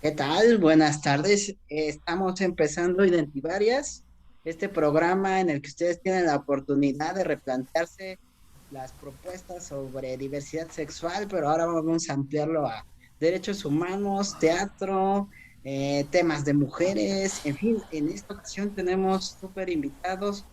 ¿Qué tal? Buenas tardes. Estamos empezando Identivarias, este programa en el que ustedes tienen la oportunidad de replantearse las propuestas sobre diversidad sexual, pero ahora vamos a ampliarlo a derechos humanos, teatro, temas de mujeres, en fin, en esta ocasión tenemos súper invitados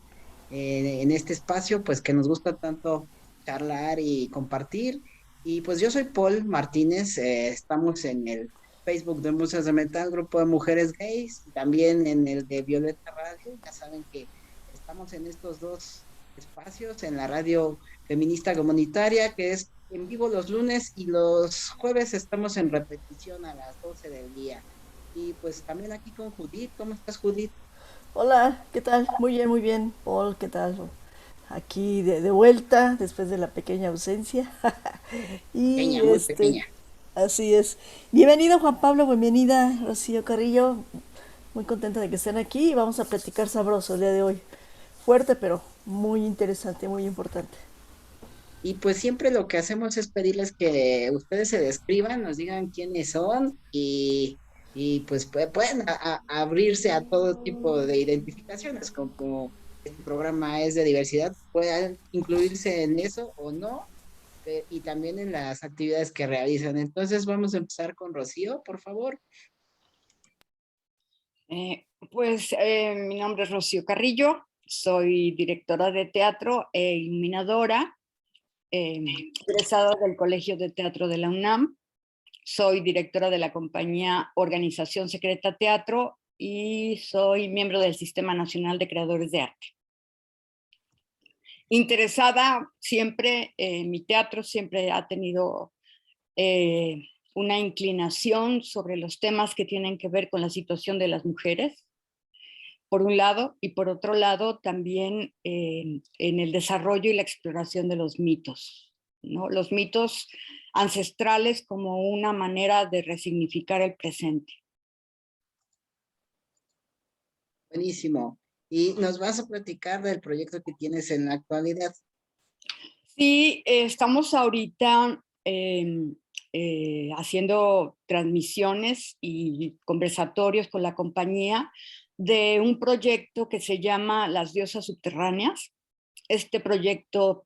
en este espacio, pues que nos gusta tanto charlar y compartir. Y pues yo soy Paul Martínez, estamos en el Facebook de Musas de Metal, grupo de mujeres gays, y también en el de Violeta Radio. Ya saben que estamos en estos dos espacios, en la radio feminista comunitaria, que es en vivo los lunes y los jueves estamos en repetición a las 12 del día. Y pues también aquí con Judith. ¿Cómo estás, Judith? Hola, ¿qué tal? Muy bien, Paul, ¿qué tal? Aquí de vuelta después de la pequeña ausencia. Y Pequeña, muy pequeña. así es. Bienvenido Juan Pablo, bienvenida Rocío Carrillo. Muy contenta de que estén aquí y vamos a platicar sabroso el día de hoy. Fuerte, pero muy interesante, muy importante. Y pues siempre lo que hacemos es pedirles que ustedes se describan, nos digan quiénes son y pues pueden abrirse a todo tipo de identificaciones, como este programa es de diversidad, puedan incluirse en eso o no, y también en las actividades que realizan. Entonces vamos a empezar con Rocío, por favor. Mi nombre es Rocío Carrillo, soy directora de teatro e iluminadora, egresada del Colegio de Teatro de la UNAM. Soy directora de la compañía Organización Secreta Teatro y soy miembro del Sistema Nacional de Creadores de Arte. Interesada siempre en mi teatro, siempre ha tenido una inclinación sobre los temas que tienen que ver con la situación de las mujeres, por un lado, y por otro lado también en el desarrollo y la exploración de los mitos, ¿no? Los mitos ancestrales como una manera de resignificar el presente. Buenísimo. Y nos vas a platicar del proyecto que tienes en la actualidad. Sí, estamos ahorita haciendo transmisiones y conversatorios con la compañía de un proyecto que se llama Las Diosas Subterráneas. Este proyecto,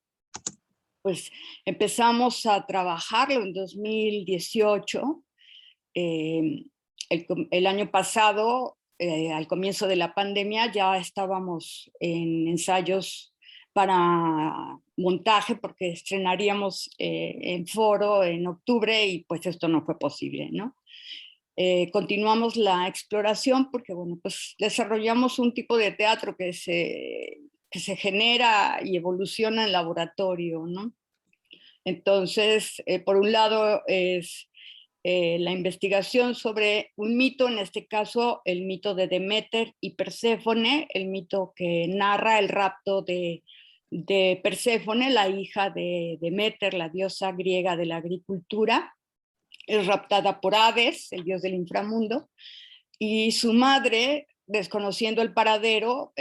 pues empezamos a trabajarlo en 2018. El año pasado, al comienzo de la pandemia, ya estábamos en ensayos para montaje porque estrenaríamos en foro en octubre y pues esto no fue posible, ¿no? Continuamos la exploración porque, bueno, pues desarrollamos un tipo de teatro que se genera y evoluciona en laboratorio, ¿no? Entonces, por un lado es la investigación sobre un mito, en este caso el mito de Deméter y Perséfone, el mito que narra el rapto de Perséfone, la hija de Deméter, la diosa griega de la agricultura. Es raptada por Hades, el dios del inframundo, y su madre, desconociendo el paradero,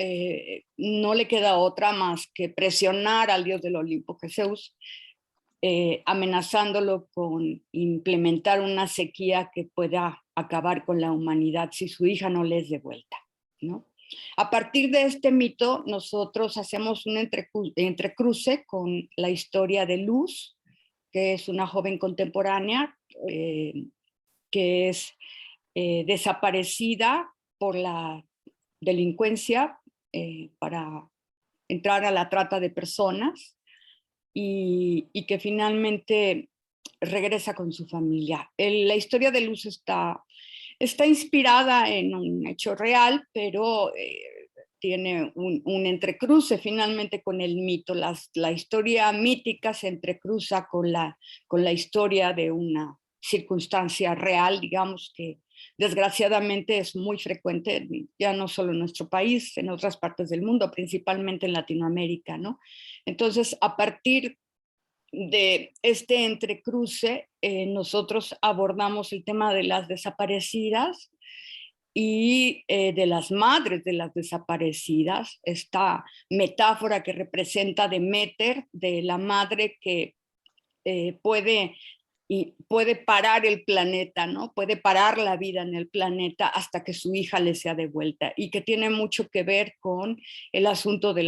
no le queda otra más que presionar al dios del Olimpo, que es Zeus, amenazándolo con implementar una sequía que pueda acabar con la humanidad si su hija no le es devuelta, ¿no? A partir de este mito, nosotros hacemos un entrecruce con la historia de Luz, que es una joven contemporánea que es desaparecida por la delincuencia para entrar a la trata de personas y que finalmente regresa con su familia. La historia de Luz está inspirada en un hecho real, pero tiene un entrecruce finalmente con el mito. La historia mítica se entrecruza con la historia de una circunstancia real, digamos, que desgraciadamente es muy frecuente, ya no solo en nuestro país, en otras partes del mundo, principalmente en Latinoamérica, ¿no? Entonces, a partir de este entrecruce, nosotros abordamos el tema de las desaparecidas y de las madres de las desaparecidas, esta metáfora que representa Deméter, de la madre que puede y puede parar el planeta, ¿no? Puede parar la vida en el planeta hasta que su hija le sea devuelta, y que tiene mucho que ver con el asunto de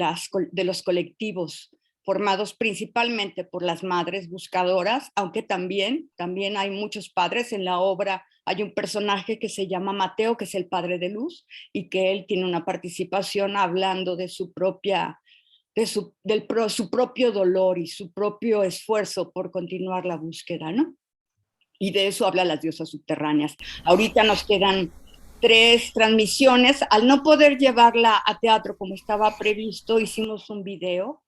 los colectivos formados principalmente por las madres buscadoras, aunque también hay muchos padres. En la obra hay un personaje que se llama Mateo, que es el padre de Luz, y que él tiene una participación hablando de su propia su propio dolor y su propio esfuerzo por continuar la búsqueda, ¿no? Y de eso habla Las diosas subterráneas. Ahorita nos quedan 3 transmisiones. Al no poder llevarla a teatro como estaba previsto, hicimos un video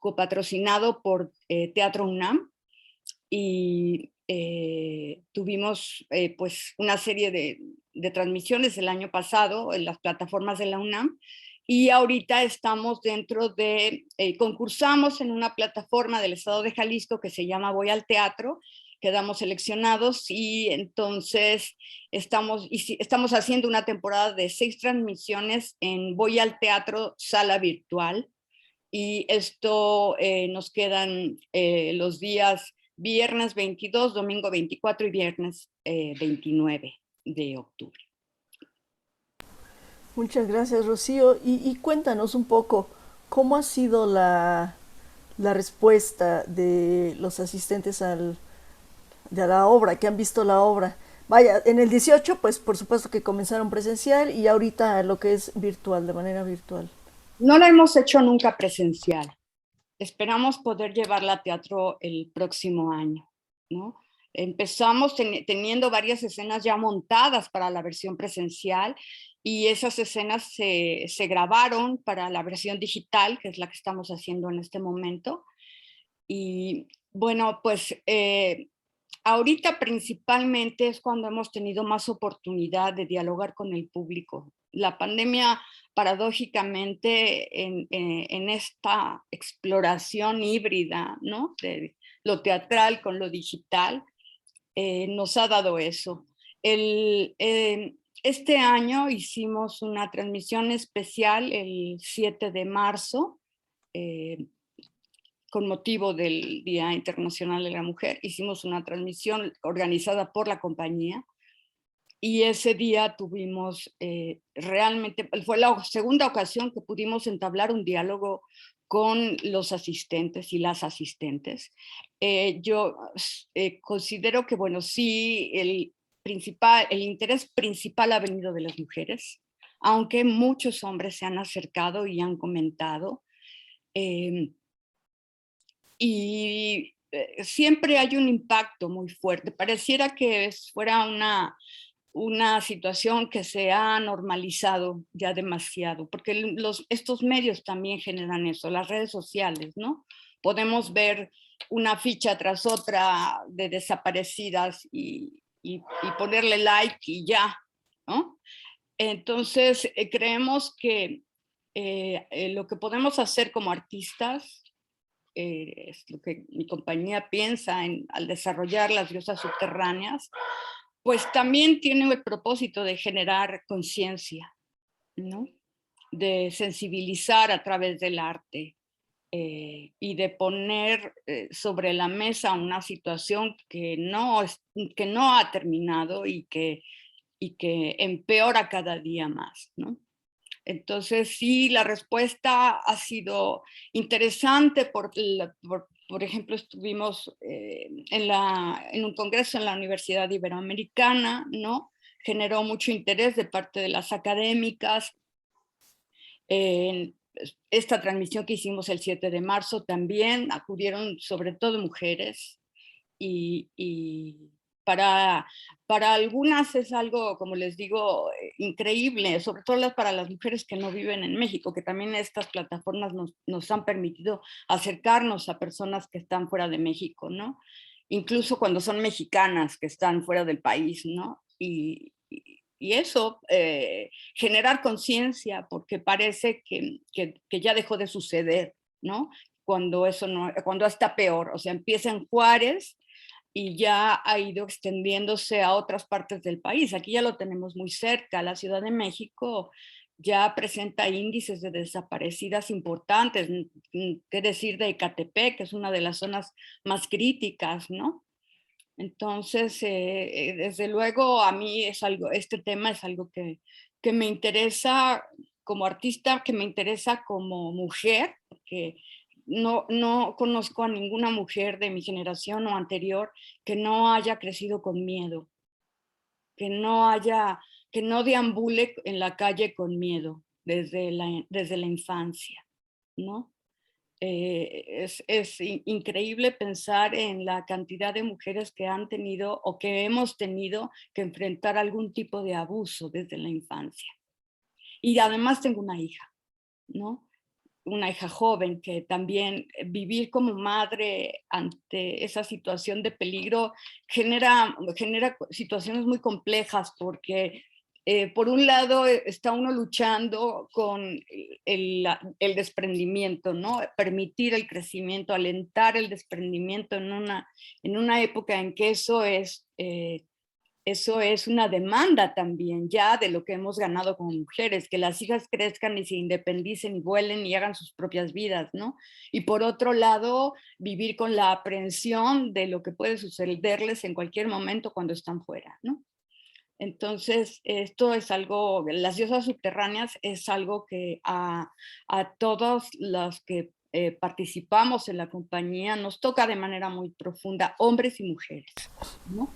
copatrocinado por Teatro UNAM, y tuvimos pues una serie de transmisiones el año pasado en las plataformas de la UNAM, y ahorita estamos concursamos en una plataforma del estado de Jalisco que se llama Voy al Teatro, quedamos seleccionados, y entonces estamos haciendo una temporada de 6 transmisiones en Voy al Teatro sala virtual, y esto nos quedan los días viernes 22, domingo 24 y viernes 29 de octubre. Muchas gracias, Rocío. Y cuéntanos un poco, ¿cómo ha sido la respuesta de los asistentes de la obra, que han visto la obra? Vaya, en el 18, pues por supuesto que comenzaron presencial, y ahorita lo que es virtual, de manera virtual. No la hemos hecho nunca presencial. Esperamos poder llevarla a teatro el próximo año, ¿no? Empezamos teniendo varias escenas ya montadas para la versión presencial, y esas escenas se grabaron para la versión digital, que es la que estamos haciendo en este momento. Y bueno, pues ahorita principalmente es cuando hemos tenido más oportunidad de dialogar con el público. La pandemia, paradójicamente, en esta exploración híbrida, ¿no?, de lo teatral con lo digital, nos ha dado eso. Este año hicimos una transmisión especial el 7 de marzo, con motivo del Día Internacional de la Mujer. Hicimos una transmisión organizada por la compañía, y ese día tuvimos realmente, fue la segunda ocasión que pudimos entablar un diálogo con los asistentes y las asistentes. Yo considero que, bueno, sí, el interés principal ha venido de las mujeres, aunque muchos hombres se han acercado y han comentado. Y siempre hay un impacto muy fuerte. Pareciera que fuera una situación que se ha normalizado ya demasiado, porque estos medios también generan eso, las redes sociales, ¿no? Podemos ver una ficha tras otra de desaparecidas y ponerle like y ya, ¿no? Entonces, creemos que lo que podemos hacer como artistas, es lo que mi compañía piensa al desarrollar Las diosas subterráneas, pues también tiene el propósito de generar conciencia, ¿no?, de sensibilizar a través del arte, y de poner sobre la mesa una situación que no ha terminado y que empeora cada día más, ¿no? Entonces, sí, la respuesta ha sido interesante. Por ejemplo, estuvimos en un congreso en la Universidad Iberoamericana, ¿no? Generó mucho interés de parte de las académicas. En esta transmisión que hicimos el 7 de marzo también acudieron sobre todo mujeres, y para algunas es algo, como les digo, increíble, sobre todo para las mujeres que no viven en México, que también estas plataformas nos han permitido acercarnos a personas que están fuera de México, ¿no? Incluso cuando son mexicanas que están fuera del país, ¿no? Y eso, generar conciencia, porque parece que ya dejó de suceder, ¿no? Cuando está peor, o sea, empieza en Juárez y ya ha ido extendiéndose a otras partes del país. Aquí ya lo tenemos muy cerca. La Ciudad de México ya presenta índices de desaparecidas importantes, qué decir de Ecatepec, que es una de las zonas más críticas, ¿no? Entonces, desde luego, a mí este tema es algo que me interesa como artista, que me interesa como mujer, porque no conozco a ninguna mujer de mi generación o anterior que no haya crecido con miedo, que que no deambule en la calle con miedo desde la infancia, ¿no? Es increíble pensar en la cantidad de mujeres que han tenido o que hemos tenido que enfrentar algún tipo de abuso desde la infancia. Y además tengo una hija, ¿no? Una hija joven que también vivir como madre ante esa situación de peligro genera situaciones muy complejas porque por un lado está uno luchando con el desprendimiento, ¿no? Permitir el crecimiento, alentar el desprendimiento en una época en que eso es una demanda también ya de lo que hemos ganado como mujeres, que las hijas crezcan y se independicen y vuelen y hagan sus propias vidas, ¿no? Y por otro lado, vivir con la aprehensión de lo que puede sucederles en cualquier momento cuando están fuera, ¿no? Entonces, esto es algo, las diosas subterráneas es algo que a todos los que participamos en la compañía nos toca de manera muy profunda, hombres y mujeres, ¿no?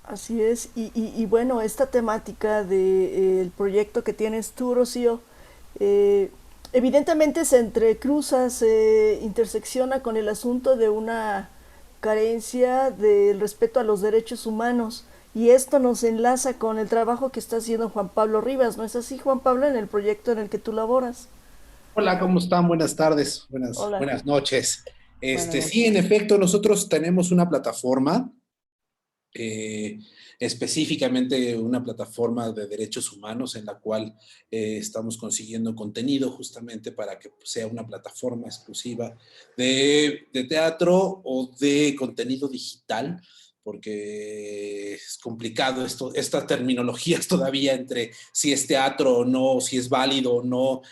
Así es, y bueno, esta temática del proyecto que tienes tú, Rocío, eh, evidentemente se entrecruza, se intersecciona con el asunto de una carencia del respeto a los derechos humanos, y esto nos enlaza con el trabajo que está haciendo Juan Pablo Rivas, ¿no es así, Juan Pablo, en el proyecto en el que tú laboras? Hola, ¿cómo están? Buenas tardes, Hola. buenas noches. Buenas Sí, en noches. efecto, nosotros tenemos una plataforma, eh, específicamente una plataforma de derechos humanos en la cual estamos consiguiendo contenido justamente para que sea una plataforma exclusiva de teatro o de contenido digital, porque es complicado estas terminologías todavía entre si es teatro o no, si es válido o no.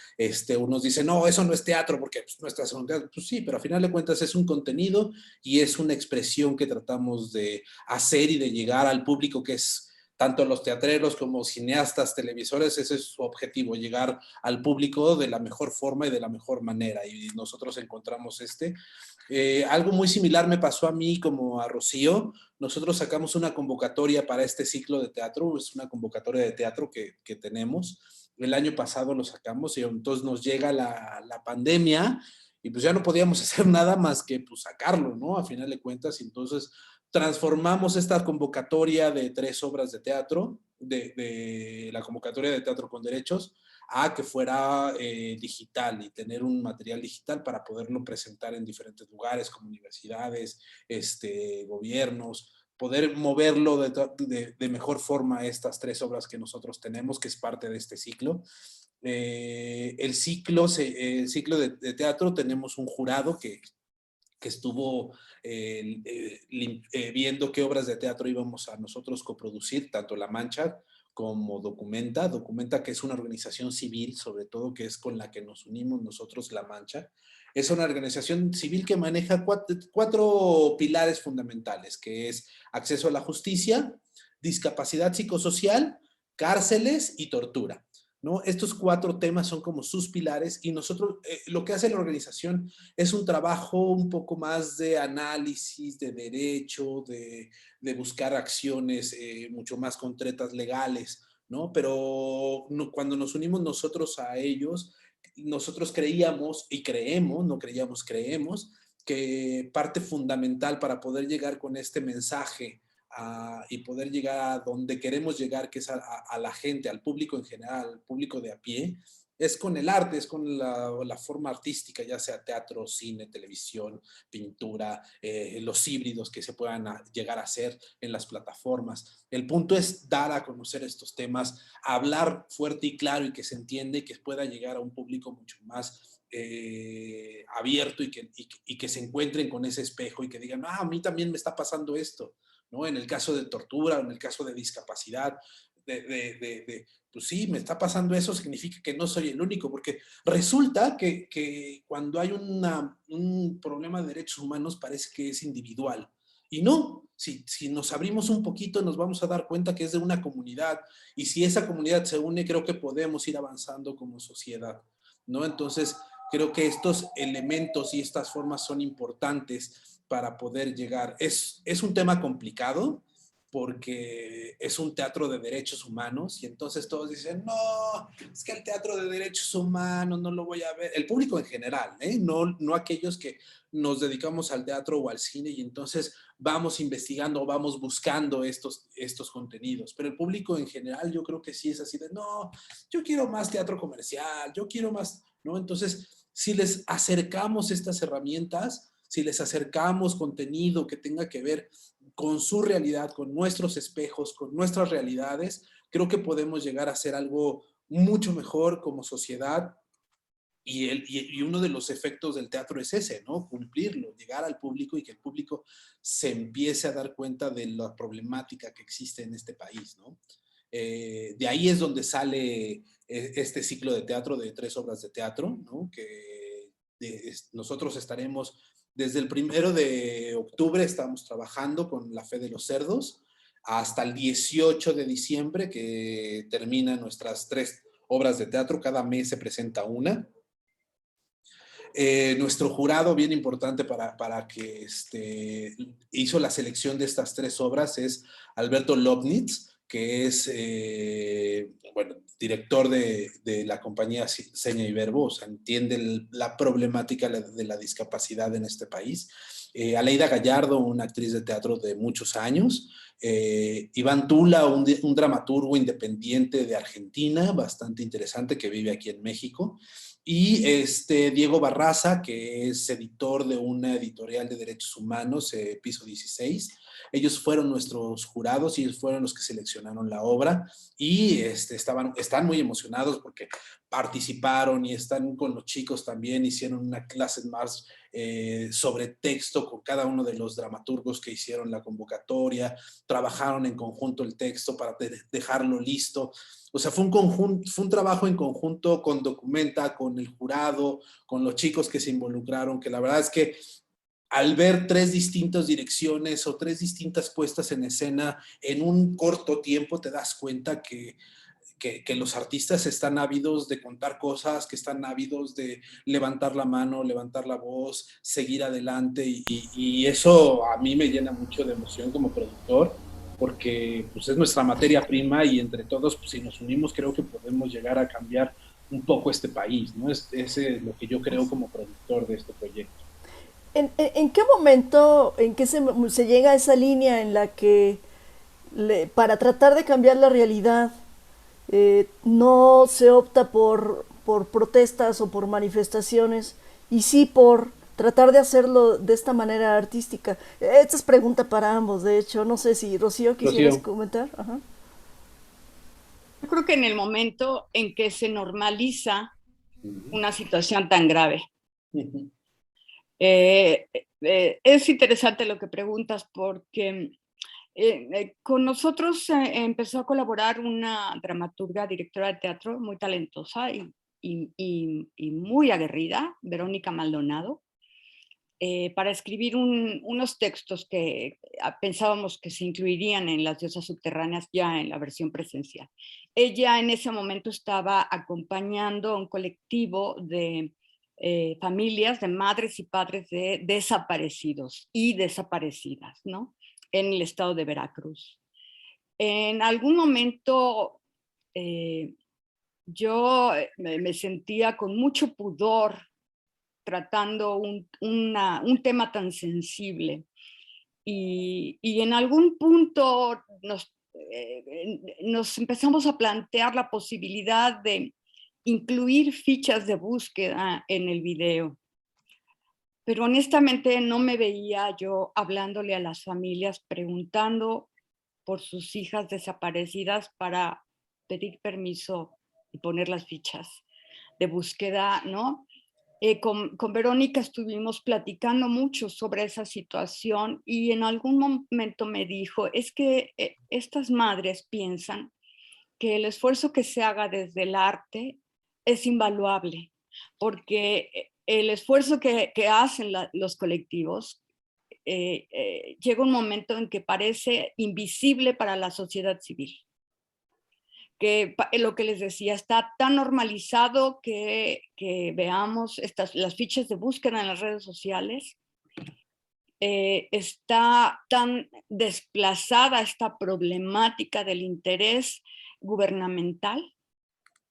Unos dicen, no, eso no es teatro porque pues, no estás en un teatro. Pues sí, pero a final de cuentas es un contenido y es una expresión que tratamos de hacer y de llegar al público que es tanto los teatreros como cineastas, televisores, ese es su objetivo, llegar al público de la mejor forma y de la mejor manera. Y nosotros encontramos algo muy similar me pasó a mí como a Rocío. Nosotros sacamos una convocatoria para este ciclo de teatro, es una convocatoria de teatro que tenemos. El año pasado lo sacamos y entonces nos llega la pandemia y pues ya no podíamos hacer nada más que pues sacarlo, ¿no? A final de cuentas, entonces transformamos esta convocatoria de 3 obras de teatro, de la convocatoria de teatro con derechos, a que fuera digital y tener un material digital para poderlo presentar en diferentes lugares como universidades, gobiernos, poder moverlo de mejor forma estas 3 obras que nosotros tenemos, que es parte de este ciclo. El ciclo de teatro tenemos un jurado que estuvo viendo qué obras de teatro íbamos a nosotros coproducir, tanto La Mancha como Documenta, que es una organización civil, sobre todo, que es con la que nos unimos nosotros, La Mancha. Es una organización civil que maneja 4 pilares fundamentales, que es acceso a la justicia, discapacidad psicosocial, cárceles y tortura, ¿no? Estos 4 temas son como sus pilares y nosotros, lo que hace la organización es un trabajo un poco más de análisis, de derecho, de buscar acciones mucho más concretas, legales, ¿no? Pero no, cuando nos unimos nosotros a ellos, nosotros creíamos y creemos, no creíamos, creemos, que parte fundamental para poder llegar con este mensaje y poder llegar a donde queremos llegar, que es a la gente, al público en general, al público de a pie, es con el arte, es con la forma artística, ya sea teatro, cine, televisión, pintura, los híbridos que se puedan llegar a hacer en las plataformas. El punto es dar a conocer estos temas, hablar fuerte y claro y que se entienda y que pueda llegar a un público mucho más abierto y que se encuentren con ese espejo y que digan, a mí también me está pasando esto, ¿no? En el caso de tortura, en el caso de discapacidad, pues sí, me está pasando eso, significa que no soy el único, porque resulta que cuando hay un problema de derechos humanos parece que es individual. Y no, si nos abrimos un poquito nos vamos a dar cuenta que es de una comunidad, y si esa comunidad se une, creo que podemos ir avanzando como sociedad, ¿no? Entonces, creo que estos elementos y estas formas son importantes para poder llegar. Es un tema complicado, porque es un teatro de derechos humanos y entonces todos dicen, no, es que el teatro de derechos humanos no lo voy a ver. El público en general, no aquellos que nos dedicamos al teatro o al cine y entonces vamos investigando o vamos buscando estos contenidos. Pero el público en general yo creo que sí es así de, no, yo quiero más teatro comercial, yo quiero más, ¿no? Entonces, si les acercamos estas herramientas, si les acercamos contenido que tenga que ver con su realidad, con nuestros espejos, con nuestras realidades, creo que podemos llegar a hacer algo mucho mejor como sociedad. Y uno de los efectos del teatro es ese, ¿no? Cumplirlo, llegar al público y que el público se empiece a dar cuenta de la problemática que existe en este país, ¿no? De ahí es donde sale este ciclo de teatro de 3 obras de teatro, ¿no? Que nosotros estaremos desde el 1 de octubre, estamos trabajando con La Fe de los Cerdos, hasta el 18 de diciembre, que terminan nuestras 3 obras de teatro. Cada mes se presenta una. Nuestro jurado, bien importante para que hizo la selección de estas 3 obras, es Alberto Lobnitz, que es, bueno, director de la compañía Seña y Verbo, o sea, entiende la problemática de la discapacidad en este país. Aleida Gallardo, una actriz de teatro de muchos años. Iván Tula, un dramaturgo independiente de Argentina, bastante interesante, que vive aquí en México. Y Diego Barraza, que es editor de una editorial de derechos humanos, Piso 16. Ellos fueron nuestros jurados y ellos fueron los que seleccionaron la obra y están muy emocionados porque participaron y están con los chicos también, hicieron una clase más sobre texto con cada uno de los dramaturgos que hicieron la convocatoria, trabajaron en conjunto el texto para dejarlo listo. O sea, fue un trabajo en conjunto con Documenta, con el jurado, con los chicos que se involucraron, que la verdad es que al ver 3 distintas direcciones o 3 distintas puestas en escena en un corto tiempo, te das cuenta que los artistas están ávidos de contar cosas, que están ávidos de levantar la mano, levantar la voz, seguir adelante, y eso a mí me llena mucho de emoción como productor, porque pues, es nuestra materia prima y entre todos, pues, si nos unimos, creo que podemos llegar a cambiar un poco este país, ¿no? Es lo que yo creo como productor de este proyecto. ¿En qué momento, en qué se llega a esa línea en la que para tratar de cambiar la realidad no se opta por protestas o por manifestaciones y sí por tratar de hacerlo de esta manera artística? Esta es pregunta para ambos, de hecho. No sé si Rocío quisieras comentar. Ajá. Yo creo que en el momento en que se normaliza una situación tan grave. Es interesante lo que preguntas porque con nosotros empezó a colaborar una dramaturga, directora de teatro muy talentosa y muy aguerrida, Verónica Maldonado, para escribir unos textos que pensábamos que se incluirían en Las Diosas Subterráneas ya en la versión presencial. Ella en ese momento estaba acompañando a un colectivo de familias, de madres y padres de desaparecidos y desaparecidas, ¿no? En el estado de Veracruz. En algún momento yo me sentía con mucho pudor tratando un tema tan sensible y en algún punto nos empezamos a plantear la posibilidad de incluir fichas de búsqueda en el video. Pero honestamente no me veía yo hablándole a las familias, preguntando por sus hijas desaparecidas para pedir permiso y poner las fichas de búsqueda, ¿no? Con Verónica estuvimos platicando mucho sobre esa situación y en algún momento me dijo, es que estas madres piensan que el esfuerzo que se haga desde el arte es invaluable, porque el esfuerzo que hacen los colectivos llega un momento en que parece invisible para la sociedad civil. Que lo que les decía, está tan normalizado que veamos las fichas de búsqueda en las redes sociales, está tan desplazada esta problemática del interés gubernamental,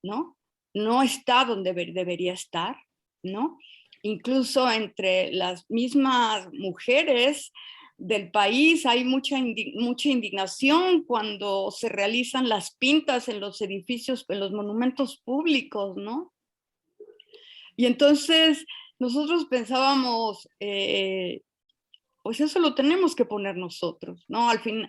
¿no? No está donde debería estar, ¿no? Incluso entre las mismas mujeres del país hay mucha indignación cuando se realizan las pintas en los edificios, en los monumentos públicos, ¿no? Y entonces nosotros pensábamos, pues eso lo tenemos que poner nosotros, ¿no? Al fin,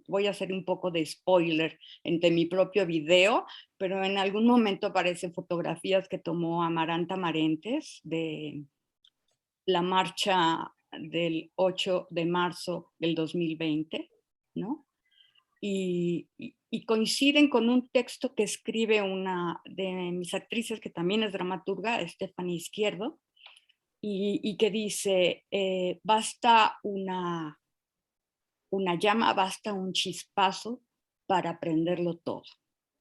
voy a hacer un poco de spoiler entre mi propio video, pero en algún momento aparecen fotografías que tomó Amaranta Marentes de la marcha del 8 de marzo del 2020, ¿no? Y coinciden con un texto que escribe una de mis actrices, que también es dramaturga, Stephanie Izquierdo, y que dice, basta una llama, basta un chispazo para prenderlo todo,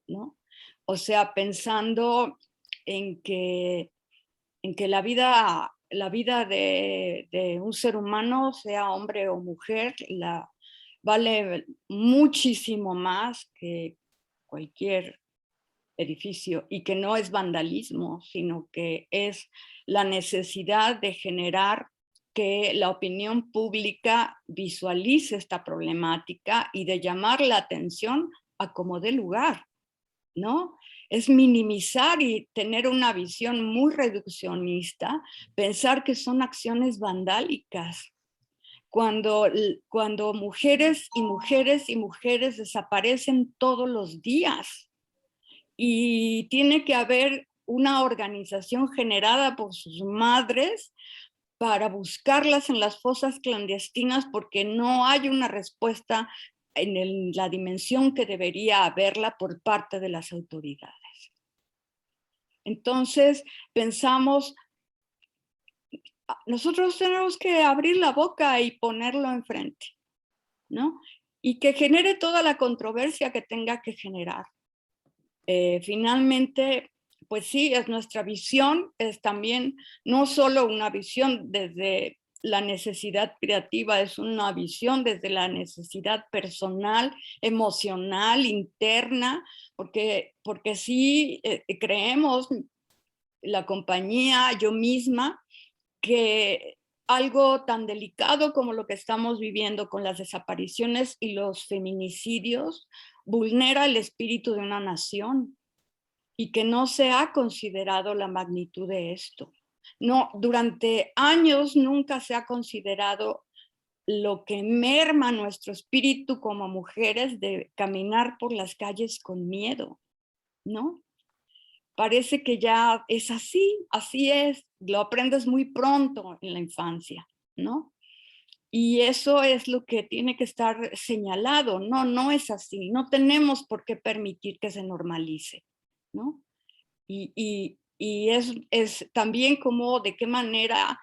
¿no? O sea, pensando en que la vida de un ser humano, sea hombre o mujer, vale muchísimo más que cualquier edificio, y que no es vandalismo, sino que es la necesidad de generar que la opinión pública visualice esta problemática y de llamar la atención a como dé lugar, ¿no? Es minimizar y tener una visión muy reduccionista, pensar que son acciones vandálicas, cuando mujeres y mujeres y mujeres desaparecen todos los días, y tiene que haber una organización generada por sus madres para buscarlas en las fosas clandestinas, porque no hay una respuesta en la dimensión que debería haberla por parte de las autoridades. Entonces pensamos, nosotros tenemos que abrir la boca y ponerlo enfrente, ¿no? Y que genere toda la controversia que tenga que generar. Finalmente, pues sí, es nuestra visión, es también no solo una visión desde la necesidad creativa, es una visión desde la necesidad personal, emocional, interna, porque sí creemos, la compañía, yo misma, que algo tan delicado como lo que estamos viviendo con las desapariciones y los feminicidios vulnera el espíritu de una nación, y que no se ha considerado la magnitud de esto. No, durante años nunca se ha considerado lo que merma nuestro espíritu como mujeres de caminar por las calles con miedo, ¿no? Parece que ya es así es, lo aprendes muy pronto en la infancia, ¿no? Y eso es lo que tiene que estar señalado, no es así, no tenemos por qué permitir que se normalice, ¿no? Y es también como de qué manera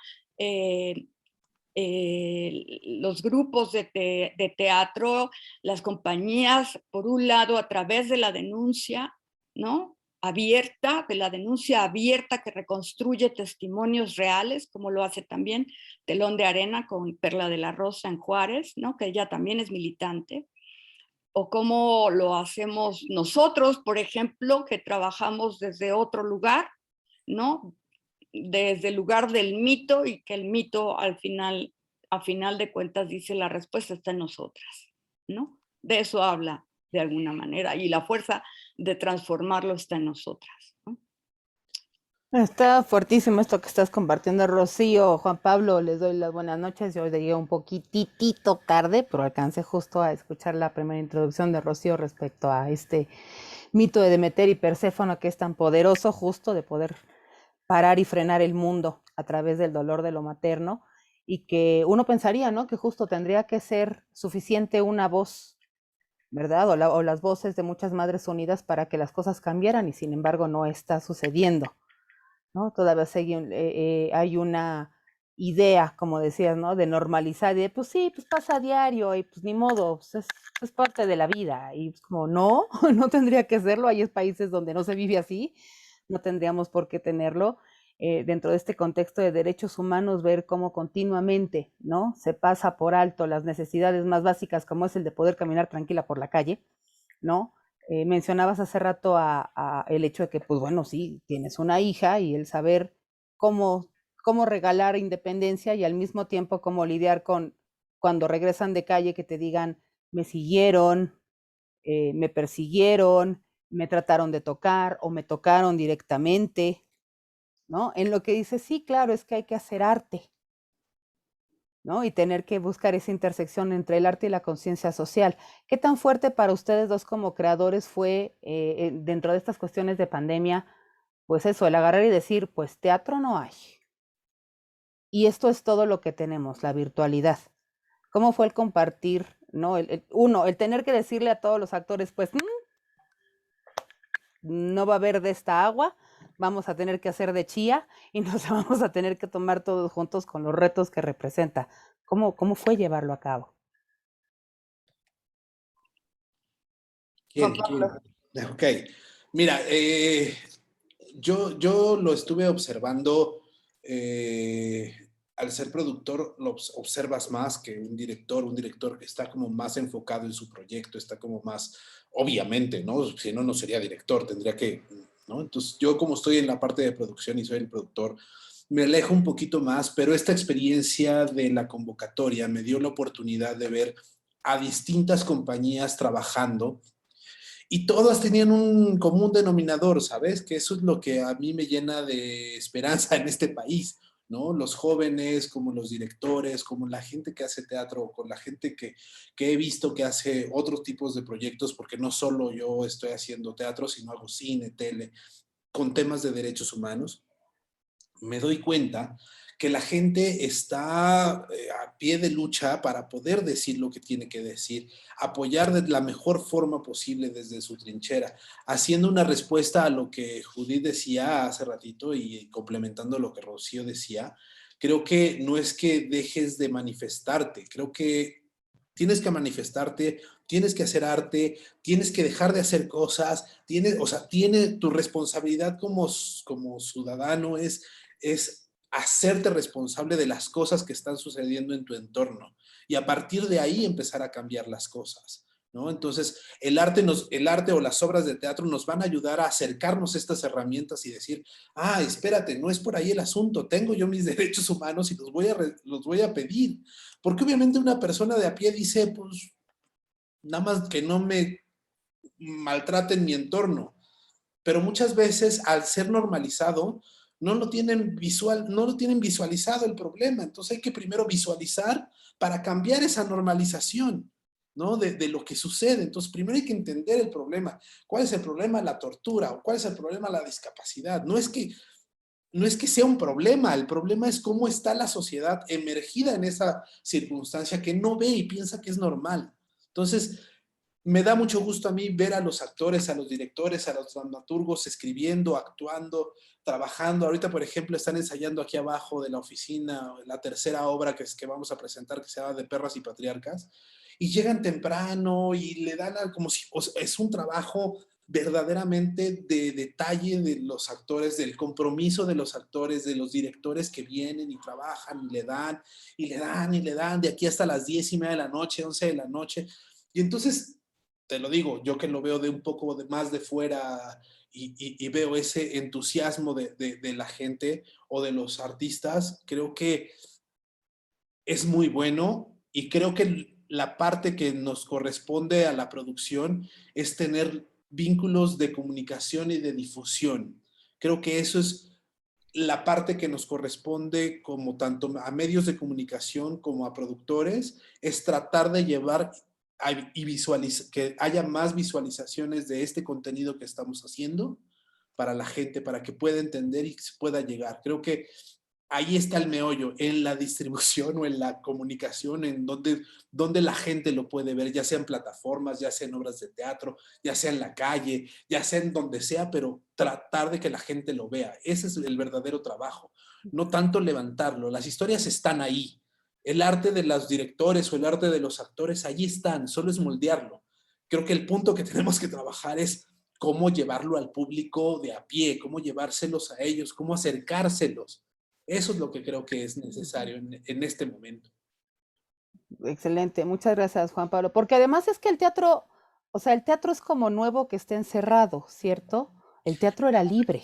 los grupos de teatro, las compañías, por un lado, a través de la denuncia, ¿no? Abierta, de la denuncia abierta que reconstruye testimonios reales, como lo hace también Telón de Arena con Perla de la Rosa en Juárez, ¿no? Que ella también es militante, o cómo lo hacemos nosotros, por ejemplo, que trabajamos desde otro lugar, ¿no? Desde el lugar del mito, y que el mito a final de cuentas dice la respuesta está en nosotras, ¿no? De eso habla de alguna manera, y la fuerza de transformarlo está en nosotras, ¿no? Está fuertísimo esto que estás compartiendo, Rocío. Juan Pablo, les doy las buenas noches. Yo llegué un poquitito tarde, pero alcancé justo a escuchar la primera introducción de Rocío respecto a este mito de Demeter y Perséfone, que es tan poderoso, justo de poder parar y frenar el mundo a través del dolor de lo materno, y que uno pensaría, ¿no?, que justo tendría que ser suficiente una voz ¿verdad? O las voces de muchas madres unidas para que las cosas cambiaran y sin embargo no está sucediendo, ¿no? Todavía hay una idea, como decías, ¿no? De normalizar, y de pues sí, pues pasa a diario y pues ni modo, pues es parte de la vida. Y pues como no, no tendría que serlo. Hay países donde no se vive así, no tendríamos por qué tenerlo. Dentro de este contexto de derechos humanos, ver cómo continuamente, ¿no? Se pasa por alto las necesidades más básicas, como es el de poder caminar tranquila por la calle, ¿no? Mencionabas hace rato el hecho de que, pues bueno, sí, tienes una hija y el saber cómo, cómo regalar independencia y al mismo tiempo cómo lidiar con cuando regresan de calle que te digan, me siguieron, me persiguieron, me trataron de tocar o me tocaron directamente, ¿no? En lo que dices, sí, claro, es que hay que hacer arte, ¿no? Y tener que buscar esa intersección entre el arte y la conciencia social. ¿Qué tan fuerte para ustedes dos como creadores fue dentro de estas cuestiones de pandemia, pues eso, el agarrar y decir, pues teatro no hay? Y esto es todo lo que tenemos, la virtualidad. ¿Cómo fue el compartir, no? El tener que decirle a todos los actores, pues no va a haber de esta agua, vamos a tener que hacer de chía y nos vamos a tener que tomar todos juntos con los retos que representa. ¿Cómo fue llevarlo a cabo? ¿Quién? Ok. Mira, yo lo estuve observando. Al ser productor, lo observas más que un director. Un director está como más enfocado en su proyecto, está como más, obviamente, ¿no? Si no, no sería director, tendría que, ¿no? Entonces, yo como estoy en la parte de producción y soy el productor, me alejo un poquito más, pero esta experiencia de la convocatoria me dio la oportunidad de ver a distintas compañías trabajando y todas tenían un común denominador, ¿sabes? Que eso es lo que a mí me llena de esperanza en este país, ¿no? Los jóvenes, como los directores, como la gente que hace teatro, con la gente que he visto que hace otros tipos de proyectos, porque no solo yo estoy haciendo teatro, sino hago cine, tele, con temas de derechos humanos. Me doy cuenta que la gente está a pie de lucha para poder decir lo que tiene que decir, apoyar de la mejor forma posible desde su trinchera, haciendo una respuesta a lo que Judith decía hace ratito y complementando lo que Rocío decía. Creo que no es que dejes de manifestarte, creo que tienes que manifestarte, tienes que hacer arte, tienes que dejar de hacer cosas, tiene tu responsabilidad como ciudadano es hacerte responsable de las cosas que están sucediendo en tu entorno y a partir de ahí empezar a cambiar las cosas, ¿no? Entonces, el arte o las obras de teatro nos van a ayudar a acercarnos a estas herramientas y decir, espérate, no es por ahí el asunto, tengo yo mis derechos humanos y los voy a pedir. Porque obviamente una persona de a pie dice, pues, nada más que no me maltraten mi entorno, pero muchas veces al ser normalizado no lo tienen visualizado el problema, entonces hay que primero visualizar para cambiar esa normalización, ¿no? De lo que sucede. Entonces primero hay que entender el problema. ¿Cuál es el problema? La tortura, o cuál es el problema? La discapacidad. No es que sea un problema, el problema es cómo está la sociedad emergida en esa circunstancia que no ve y piensa que es normal. Entonces, me da mucho gusto a mí ver a los actores, a los directores, a los dramaturgos escribiendo, actuando, trabajando. Ahorita, por ejemplo, están ensayando aquí abajo de la oficina la tercera obra que vamos a presentar, que se llama De Perras y Patriarcas, y llegan temprano y le dan como si es un trabajo verdaderamente de detalle de los actores, del compromiso de los actores, de los directores que vienen y trabajan y le dan, y le dan, y le dan, de aquí hasta las 10:30 de la noche, 11 de la noche. Y entonces te lo digo, yo que lo veo de un poco más de fuera y veo ese entusiasmo de la gente o de los artistas, creo que es muy bueno y creo que la parte que nos corresponde a la producción es tener vínculos de comunicación y de difusión. Creo que eso es la parte que nos corresponde como tanto a medios de comunicación como a productores, es tratar de llevar que haya más visualizaciones de este contenido que estamos haciendo para la gente, para que pueda entender y pueda llegar. Creo que ahí está el meollo, en la distribución o en la comunicación, en donde la gente lo puede ver, ya sea en plataformas, ya sea en obras de teatro, ya sea en la calle, ya sea en donde sea, pero tratar de que la gente lo vea. Ese es el verdadero trabajo, no tanto levantarlo. Las historias están ahí. El arte de los directores o el arte de los actores, allí están, solo es moldearlo. Creo que el punto que tenemos que trabajar es cómo llevarlo al público de a pie, cómo llevárselos a ellos, cómo acercárselos. Eso es lo que creo que es necesario en este momento. Excelente, muchas gracias, Juan Pablo. Porque además es que el teatro, o sea, el teatro es como nuevo que esté encerrado, ¿cierto? El teatro era libre,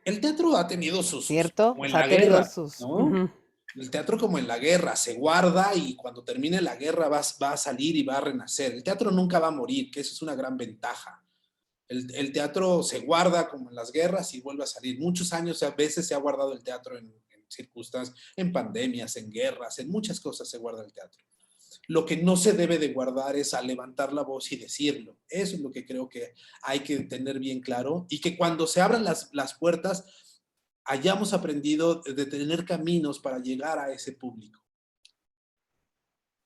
El teatro ha tenido sus ¿cierto? como O en sea, la ha tenido guerra, sus... ¿no? El teatro como en la guerra, se guarda y cuando termine la guerra va a salir y va a renacer. El teatro nunca va a morir, que eso es una gran ventaja. El teatro se guarda como en las guerras y vuelve a salir. Muchos años, a veces se ha guardado el teatro en circunstancias, en pandemias, en guerras, en muchas cosas se guarda el teatro. Lo que no se debe de guardar es a levantar la voz y decirlo. Eso es lo que creo que hay que tener bien claro y que cuando se abran las puertas hayamos aprendido de tener caminos para llegar a ese público.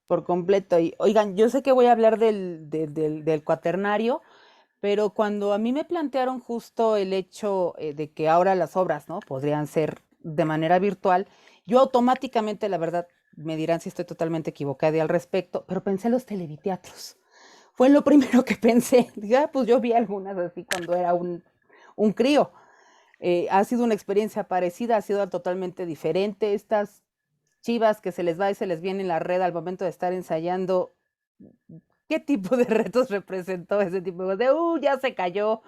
Por completo. Y oigan, yo sé que voy a hablar del cuaternario, pero cuando a mí me plantearon justo el hecho de que ahora las obras, ¿no? Podrían ser de manera virtual, yo automáticamente, la verdad, me dirán si estoy totalmente equivocada al respecto, pero pensé en los televiteatros. Fue lo primero que pensé. Dije, pues yo vi algunas así cuando era un crío. Ha sido una experiencia parecida, ha sido totalmente diferente. Estas chivas que se les va y se les viene en la red al momento de estar ensayando, ¿qué tipo de retos representó ese tipo de ya se cayó?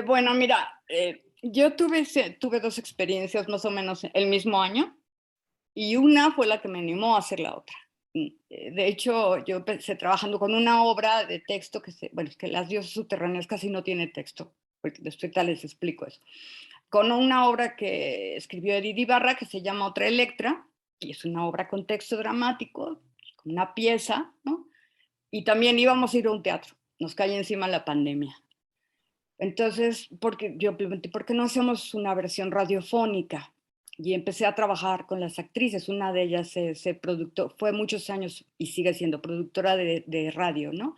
Bueno, mira, yo tuve dos experiencias más o menos el mismo año y una fue la que me animó a hacer la otra. De hecho, yo empecé trabajando con una obra de texto bueno, es que Las diosas subterráneas casi no tiene texto, porque después les explico eso. Con una obra que escribió Edith Ibarra que se llama Otra Electra, y es una obra con texto dramático, con una pieza, ¿no? Y también íbamos a ir a un teatro, nos cae encima la pandemia. Entonces, yo pregunté, ¿por qué no hacemos una versión radiofónica? Y empecé a trabajar con las actrices. Una de ellas fue muchos años y sigue siendo productora de radio, ¿no?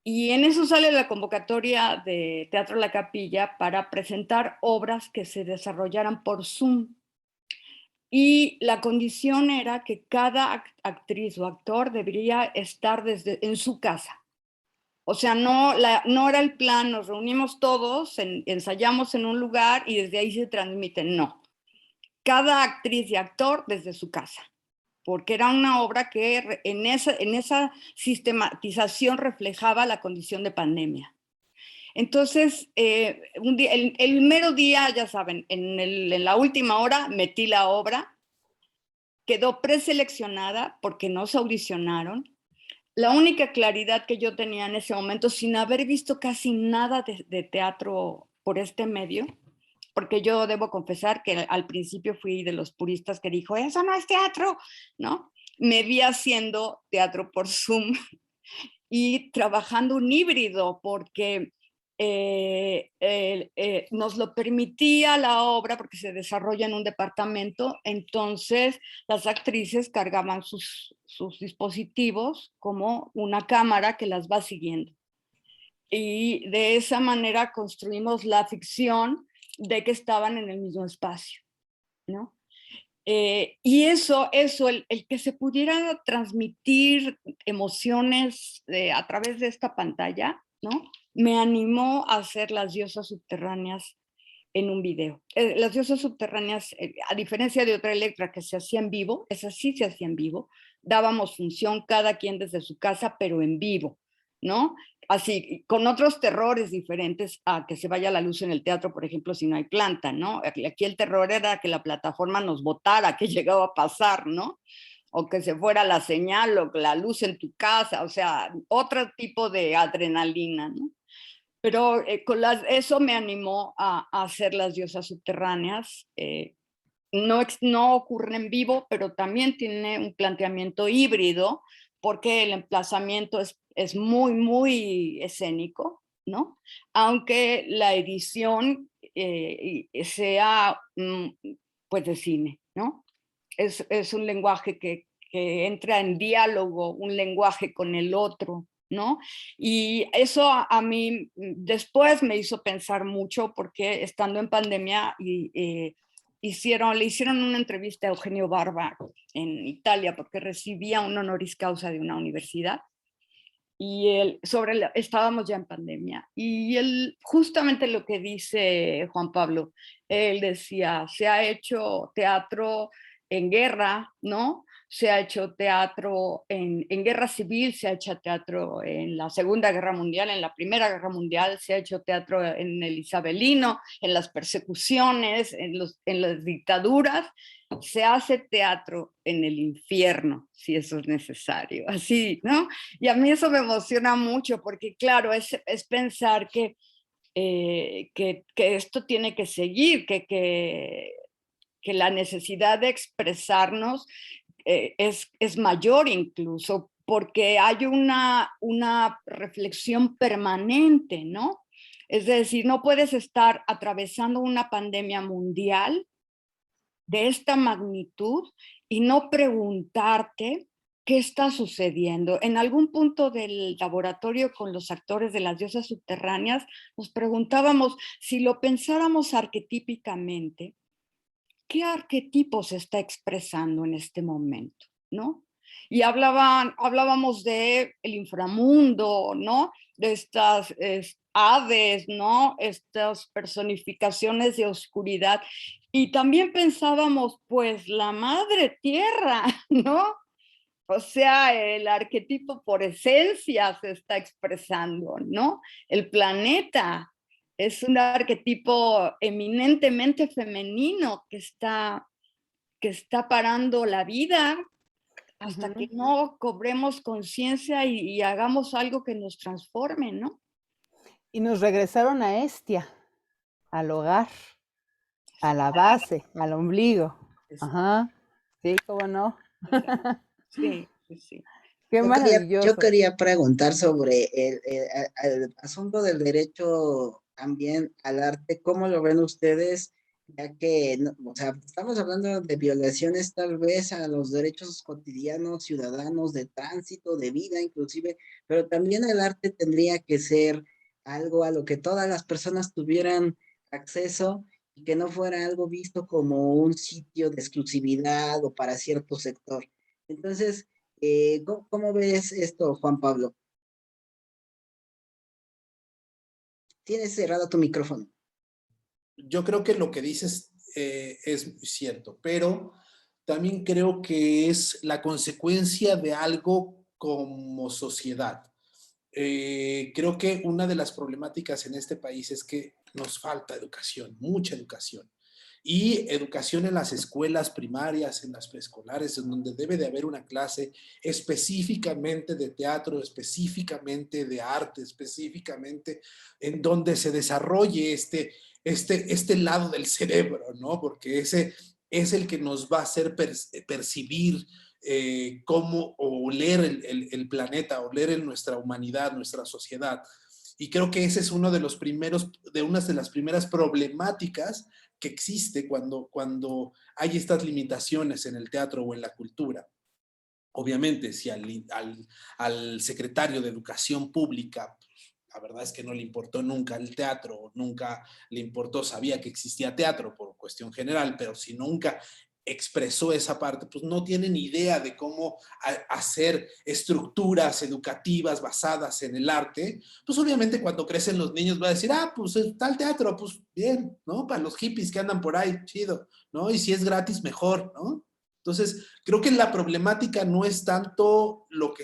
Y en eso sale la convocatoria de Teatro La Capilla para presentar obras que se desarrollaran por Zoom. Y la condición era que cada actriz o actor debería estar en su casa. O sea, no era el plan, nos reunimos todos, ensayamos en un lugar y desde ahí se transmite. No. Cada actriz y actor desde su casa. Porque era una obra que en esa sistematización reflejaba la condición de pandemia. Entonces, un día, el mero día, ya saben, en la última hora metí la obra, quedó preseleccionada porque no se audicionaron. La única claridad que yo tenía en ese momento, sin haber visto casi nada de teatro por este medio, porque yo debo confesar que al principio fui de los puristas que dijo, eso no es teatro, ¿no? Me vi haciendo teatro por Zoom y trabajando un híbrido, porque nos lo permitía la obra, porque se desarrolla en un departamento, entonces las actrices cargaban sus dispositivos como una cámara que las va siguiendo. Y de esa manera construimos la ficción de que estaban en el mismo espacio, ¿no? Y el que se pudiera transmitir emociones a través de esta pantalla, ¿no? Me animó a hacer Las diosas subterráneas en un video. Las diosas subterráneas, a diferencia de Otra Electra que se hacía en vivo, esa sí se hacía en vivo, dábamos función cada quien desde su casa, pero en vivo, ¿no? Así, con otros terrores diferentes a que se vaya la luz en el teatro, por ejemplo, si no hay planta, ¿no? Aquí el terror era que la plataforma nos botara, que llegaba a pasar, ¿no? O que se fuera la señal o la luz en tu casa, o sea, otro tipo de adrenalina, ¿no? Pero eso me animó a hacer Las diosas subterráneas. No ocurre en vivo, pero también tiene un planteamiento híbrido, porque el emplazamiento es muy, muy escénico, ¿no? Aunque la edición sea pues de cine, ¿no? Es un lenguaje que entra en diálogo, un lenguaje con el otro, ¿no? Y eso a mí después me hizo pensar mucho porque estando en pandemia le hicieron una entrevista a Eugenio Barba en Italia porque recibía un honoris causa de una universidad y estábamos ya en pandemia y él justamente lo que dice Juan Pablo, él decía, se ha hecho teatro en guerra, ¿no? Se ha hecho teatro en guerra civil, se ha hecho teatro en la Segunda Guerra Mundial, en la Primera Guerra Mundial, se ha hecho teatro en el isabelino, en las persecuciones, en las dictaduras, se hace teatro en el infierno, si eso es necesario, así, ¿no? Y a mí eso me emociona mucho porque, claro, es pensar que esto tiene que seguir, que la necesidad de expresarnos es mayor incluso, porque hay una reflexión permanente, ¿no? Es decir, no puedes estar atravesando una pandemia mundial de esta magnitud y no preguntarte qué está sucediendo. En algún punto del laboratorio con los actores de las diosas subterráneas nos preguntábamos si lo pensáramos arquetípicamente, ¿qué arquetipo se está expresando en este momento? ¿No? Y hablábamos de el inframundo, ¿no? De estas Hades, ¿no? Estas personificaciones de oscuridad. Y también pensábamos, pues, la madre tierra, ¿no? O sea, el arquetipo por esencia se está expresando, ¿no? El planeta es un arquetipo eminentemente femenino que está parando la vida hasta que no cobremos conciencia y hagamos algo que nos transforme, ¿no? Y nos regresaron a Hestia, al hogar, a la base, al ombligo. Ajá, sí, cómo no. Sí, sí. Qué maravilloso. Yo quería preguntar sobre el asunto del derecho también al arte. ¿Cómo lo ven ustedes? Ya que, o sea, estamos hablando de violaciones tal vez a los derechos cotidianos, ciudadanos, de tránsito, de vida inclusive, pero también el arte tendría que ser algo a lo que todas las personas tuvieran acceso y que no fuera algo visto como un sitio de exclusividad o para cierto sector. Entonces, ¿cómo ves esto, Juan Pablo? Tienes cerrado tu micrófono. Yo creo que lo que dices es cierto, pero también creo que es la consecuencia de algo como sociedad. Creo que una de las problemáticas en este país es que nos falta educación, mucha educación. Y educación en las escuelas primarias, en las preescolares, en donde debe de haber una clase específicamente de teatro, específicamente de arte, específicamente en donde se desarrolle este lado del cerebro, ¿no? Porque ese es el que nos va a hacer percibir cómo oler el planeta, oler nuestra humanidad, nuestra sociedad. Y creo que ese es uno de los primeros, de unas de las primeras problemáticas que existe cuando hay estas limitaciones en el teatro o en la cultura. Obviamente, si al secretario de Educación Pública, la verdad es que no le importó nunca el teatro, nunca le importó, sabía que existía teatro por cuestión general, pero si nunca expresó esa parte, pues no tiene ni idea de cómo hacer estructuras educativas basadas en el arte, pues obviamente cuando crecen los niños va a decir, pues está el teatro, pues bien, ¿no? Para los hippies que andan por ahí, chido, ¿no? Y si es gratis, mejor, ¿no? Entonces, creo que la problemática no es tanto lo que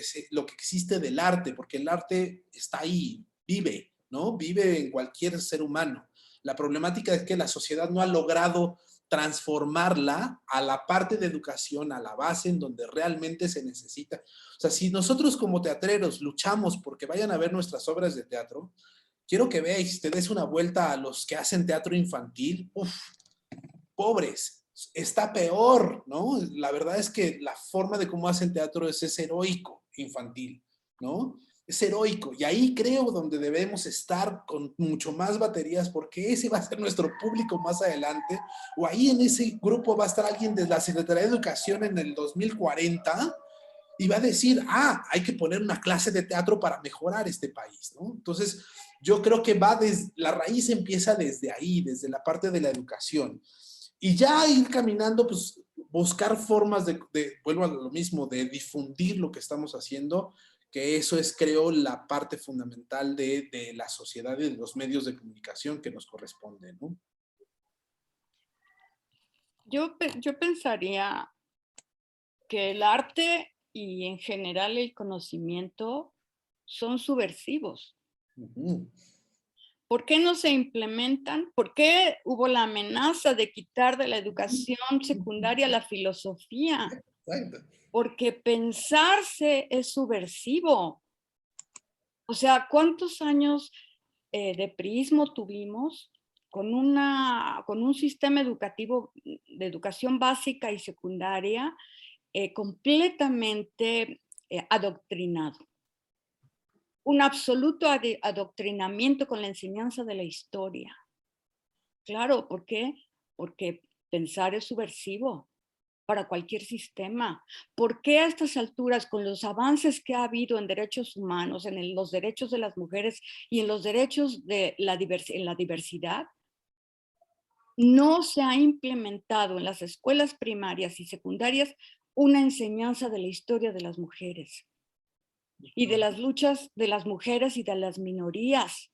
existe del arte, porque el arte está ahí, vive, ¿no? Vive en cualquier ser humano. La problemática es que la sociedad no ha logrado transformarla a la parte de educación, a la base en donde realmente se necesita. O sea, si nosotros como teatreros luchamos porque vayan a ver nuestras obras de teatro, quiero que veáis, te des una vuelta a los que hacen teatro infantil, pobres, está peor, ¿no? La verdad es que la forma de cómo hacen teatro es heroico infantil, ¿no? Es heroico, y ahí creo donde debemos estar con mucho más baterías, porque ese va a ser nuestro público más adelante, o ahí en ese grupo va a estar alguien de la Secretaría de Educación en el 2040 y va a decir, hay que poner una clase de teatro para mejorar este país, ¿no? Entonces, yo creo que la raíz empieza desde ahí, desde la parte de la educación, y ya ir caminando, pues buscar formas vuelvo a lo mismo, de difundir lo que estamos haciendo, que eso es, creo, la parte fundamental de la sociedad y de los medios de comunicación que nos corresponde, ¿no? Yo pensaría que el arte y en general el conocimiento son subversivos. Uh-huh. ¿Por qué no se implementan? ¿Por qué hubo la amenaza de quitar de la educación secundaria la filosofía? Porque pensarse es subversivo. O sea, ¿cuántos años de priismo tuvimos con un sistema educativo de educación básica y secundaria completamente adoctrinado? Un absoluto adoctrinamiento con la enseñanza de la historia. Claro, ¿por qué? Porque pensar es subversivo para cualquier sistema. ¿Por qué a estas alturas, con los avances que ha habido en derechos humanos, en los derechos de las mujeres y en los derechos de la diversidad, no se ha implementado en las escuelas primarias y secundarias una enseñanza de la historia de las mujeres y de las luchas de las mujeres y de las minorías?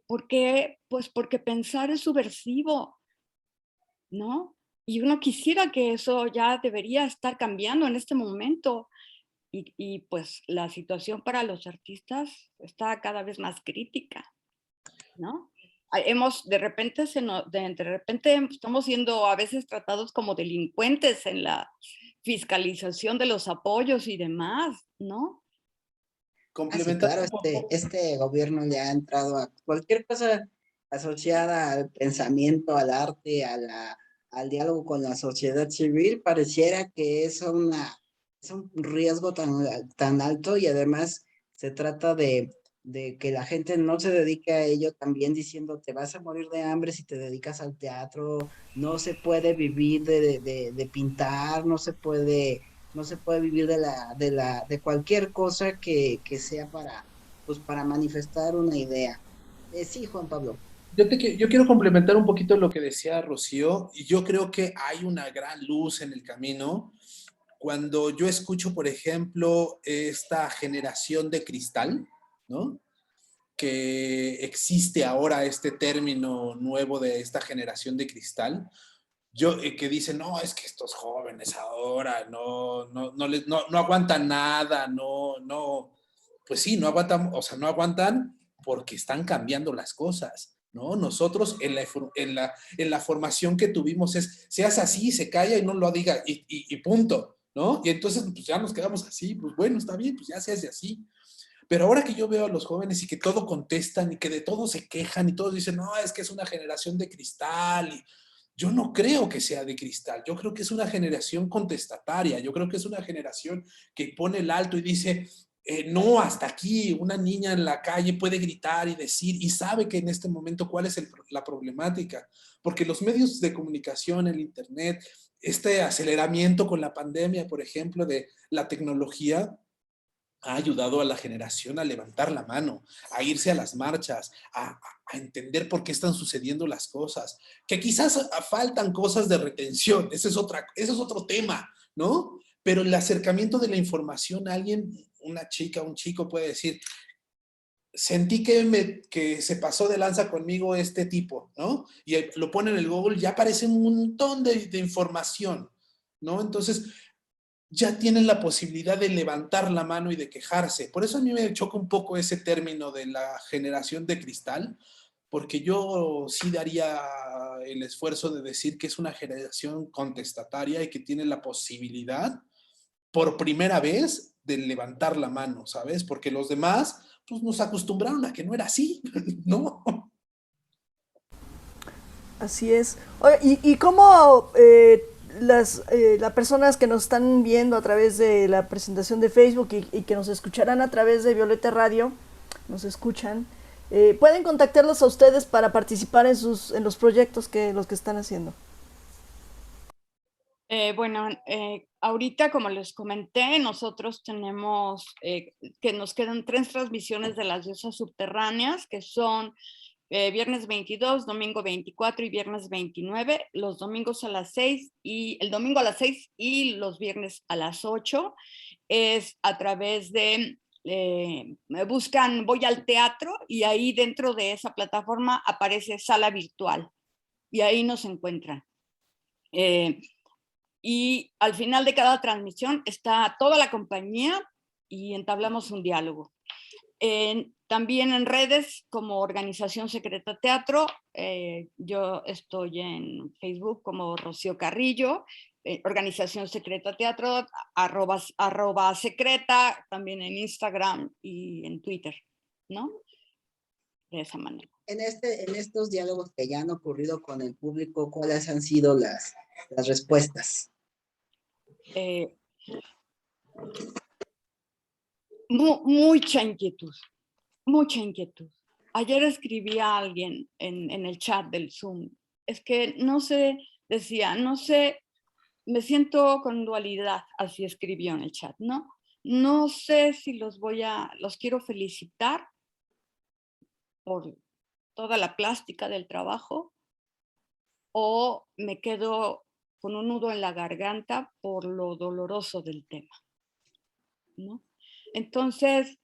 ¿Por qué? Pues porque pensar es subversivo, ¿no? Y uno quisiera que eso ya debería estar cambiando en este momento. Y pues la situación para los artistas está cada vez más crítica, ¿no? De repente estamos siendo a veces tratados como delincuentes en la fiscalización de los apoyos y demás, ¿no? Sí, claro, este gobierno ya ha entrado a cualquier cosa asociada al pensamiento, al arte, al diálogo con la sociedad civil. Pareciera que es un riesgo tan alto, y además se trata de que la gente no se dedique a ello, también diciendo: te vas a morir de hambre si te dedicas al teatro, no se puede vivir de pintar, no se puede vivir de cualquier cosa que sea para manifestar una idea. Sí, Juan Pablo. Yo quiero complementar un poquito lo que decía Rocío, y yo creo que hay una gran luz en el camino. Cuando yo escucho, por ejemplo, esta generación de cristal, ¿no? Que existe ahora este término nuevo de esta generación de cristal, que dicen, no, es que estos jóvenes ahora no aguantan nada, pues sí, no aguantan, o sea, no aguantan porque están cambiando las cosas, ¿no? Nosotros en la formación que tuvimos seas así, se calla y no lo diga, y punto, ¿no? Y entonces pues ya nos quedamos así, pues bueno, está bien, pues ya se hace así. Pero ahora que yo veo a los jóvenes y que todo contestan y que de todo se quejan y todos dicen, no, es que es una generación de cristal, y yo no creo que sea de cristal, yo creo que es una generación contestataria, yo creo que es una generación que pone el alto y dice, no, hasta aquí. Una niña en la calle puede gritar y decir, y sabe que en este momento cuál es la problemática, porque los medios de comunicación, el internet, este aceleramiento con la pandemia, por ejemplo, de la tecnología, ha ayudado a la generación a levantar la mano, a irse a las marchas, a entender por qué están sucediendo las cosas, que quizás faltan cosas de retención, ese es otro tema, ¿no? Pero el acercamiento de la información a alguien, una chica, un chico puede decir, sentí que se pasó de lanza conmigo este tipo, ¿no? Y lo pone en el Google, ya aparece un montón de información, ¿no? Entonces, ya tienen la posibilidad de levantar la mano y de quejarse. Por eso a mí me choca un poco ese término de la generación de cristal, porque yo sí daría el esfuerzo de decir que es una generación contestataria y que tiene la posibilidad, por primera vez, de levantar la mano, ¿sabes? Porque los demás, pues nos acostumbraron a que no era así, ¿no? Así es. Oye, ¿y cómo las personas que nos están viendo a través de la presentación de Facebook y que nos escucharán a través de Violeta Radio, nos escuchan, pueden contactarlos a ustedes para participar en los proyectos los que están haciendo. Bueno, ahorita, como les comenté, nosotros tenemos que nos quedan 3 transmisiones de las diosas subterráneas, que son viernes 22, domingo 24 y viernes 29, los domingos a las 6 y el domingo a las 6 y los viernes a las 8. Es a través de, buscan Voy al Teatro y ahí dentro de esa plataforma aparece Sala Virtual y ahí nos encuentran. Y al final de cada transmisión está toda la compañía y entablamos un diálogo. También en redes como Organización Secreta Teatro, yo estoy en Facebook como Rocío Carrillo, Organización Secreta Teatro, @ secreta, también en Instagram y en Twitter, ¿no? De esa manera. En estos diálogos que ya han ocurrido con el público, ¿cuáles han sido las respuestas? Mucha inquietud, mucha inquietud. Ayer escribí a alguien en el chat del Zoom, es que no sé, decía, no sé, me siento con dualidad, así escribió en el chat, ¿no? No sé si los quiero felicitar por toda la plástica del trabajo o me quedo con un nudo en la garganta por lo doloroso del tema, ¿no? Entonces,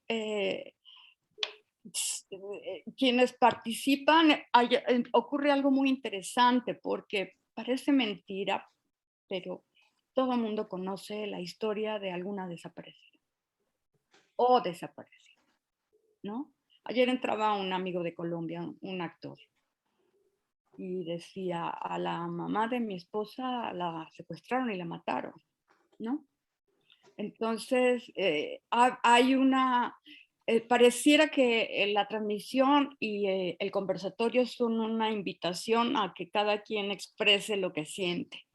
quienes participan, ocurre algo muy interesante porque parece mentira, pero todo el mundo conoce la historia de alguna desaparecida o desaparecida, ¿no? Ayer entraba un amigo de Colombia, un actor, y decía, a la mamá de mi esposa la secuestraron y la mataron, ¿no? Entonces, hay pareciera que la transmisión y el conversatorio son una invitación a que cada quien exprese lo que siente,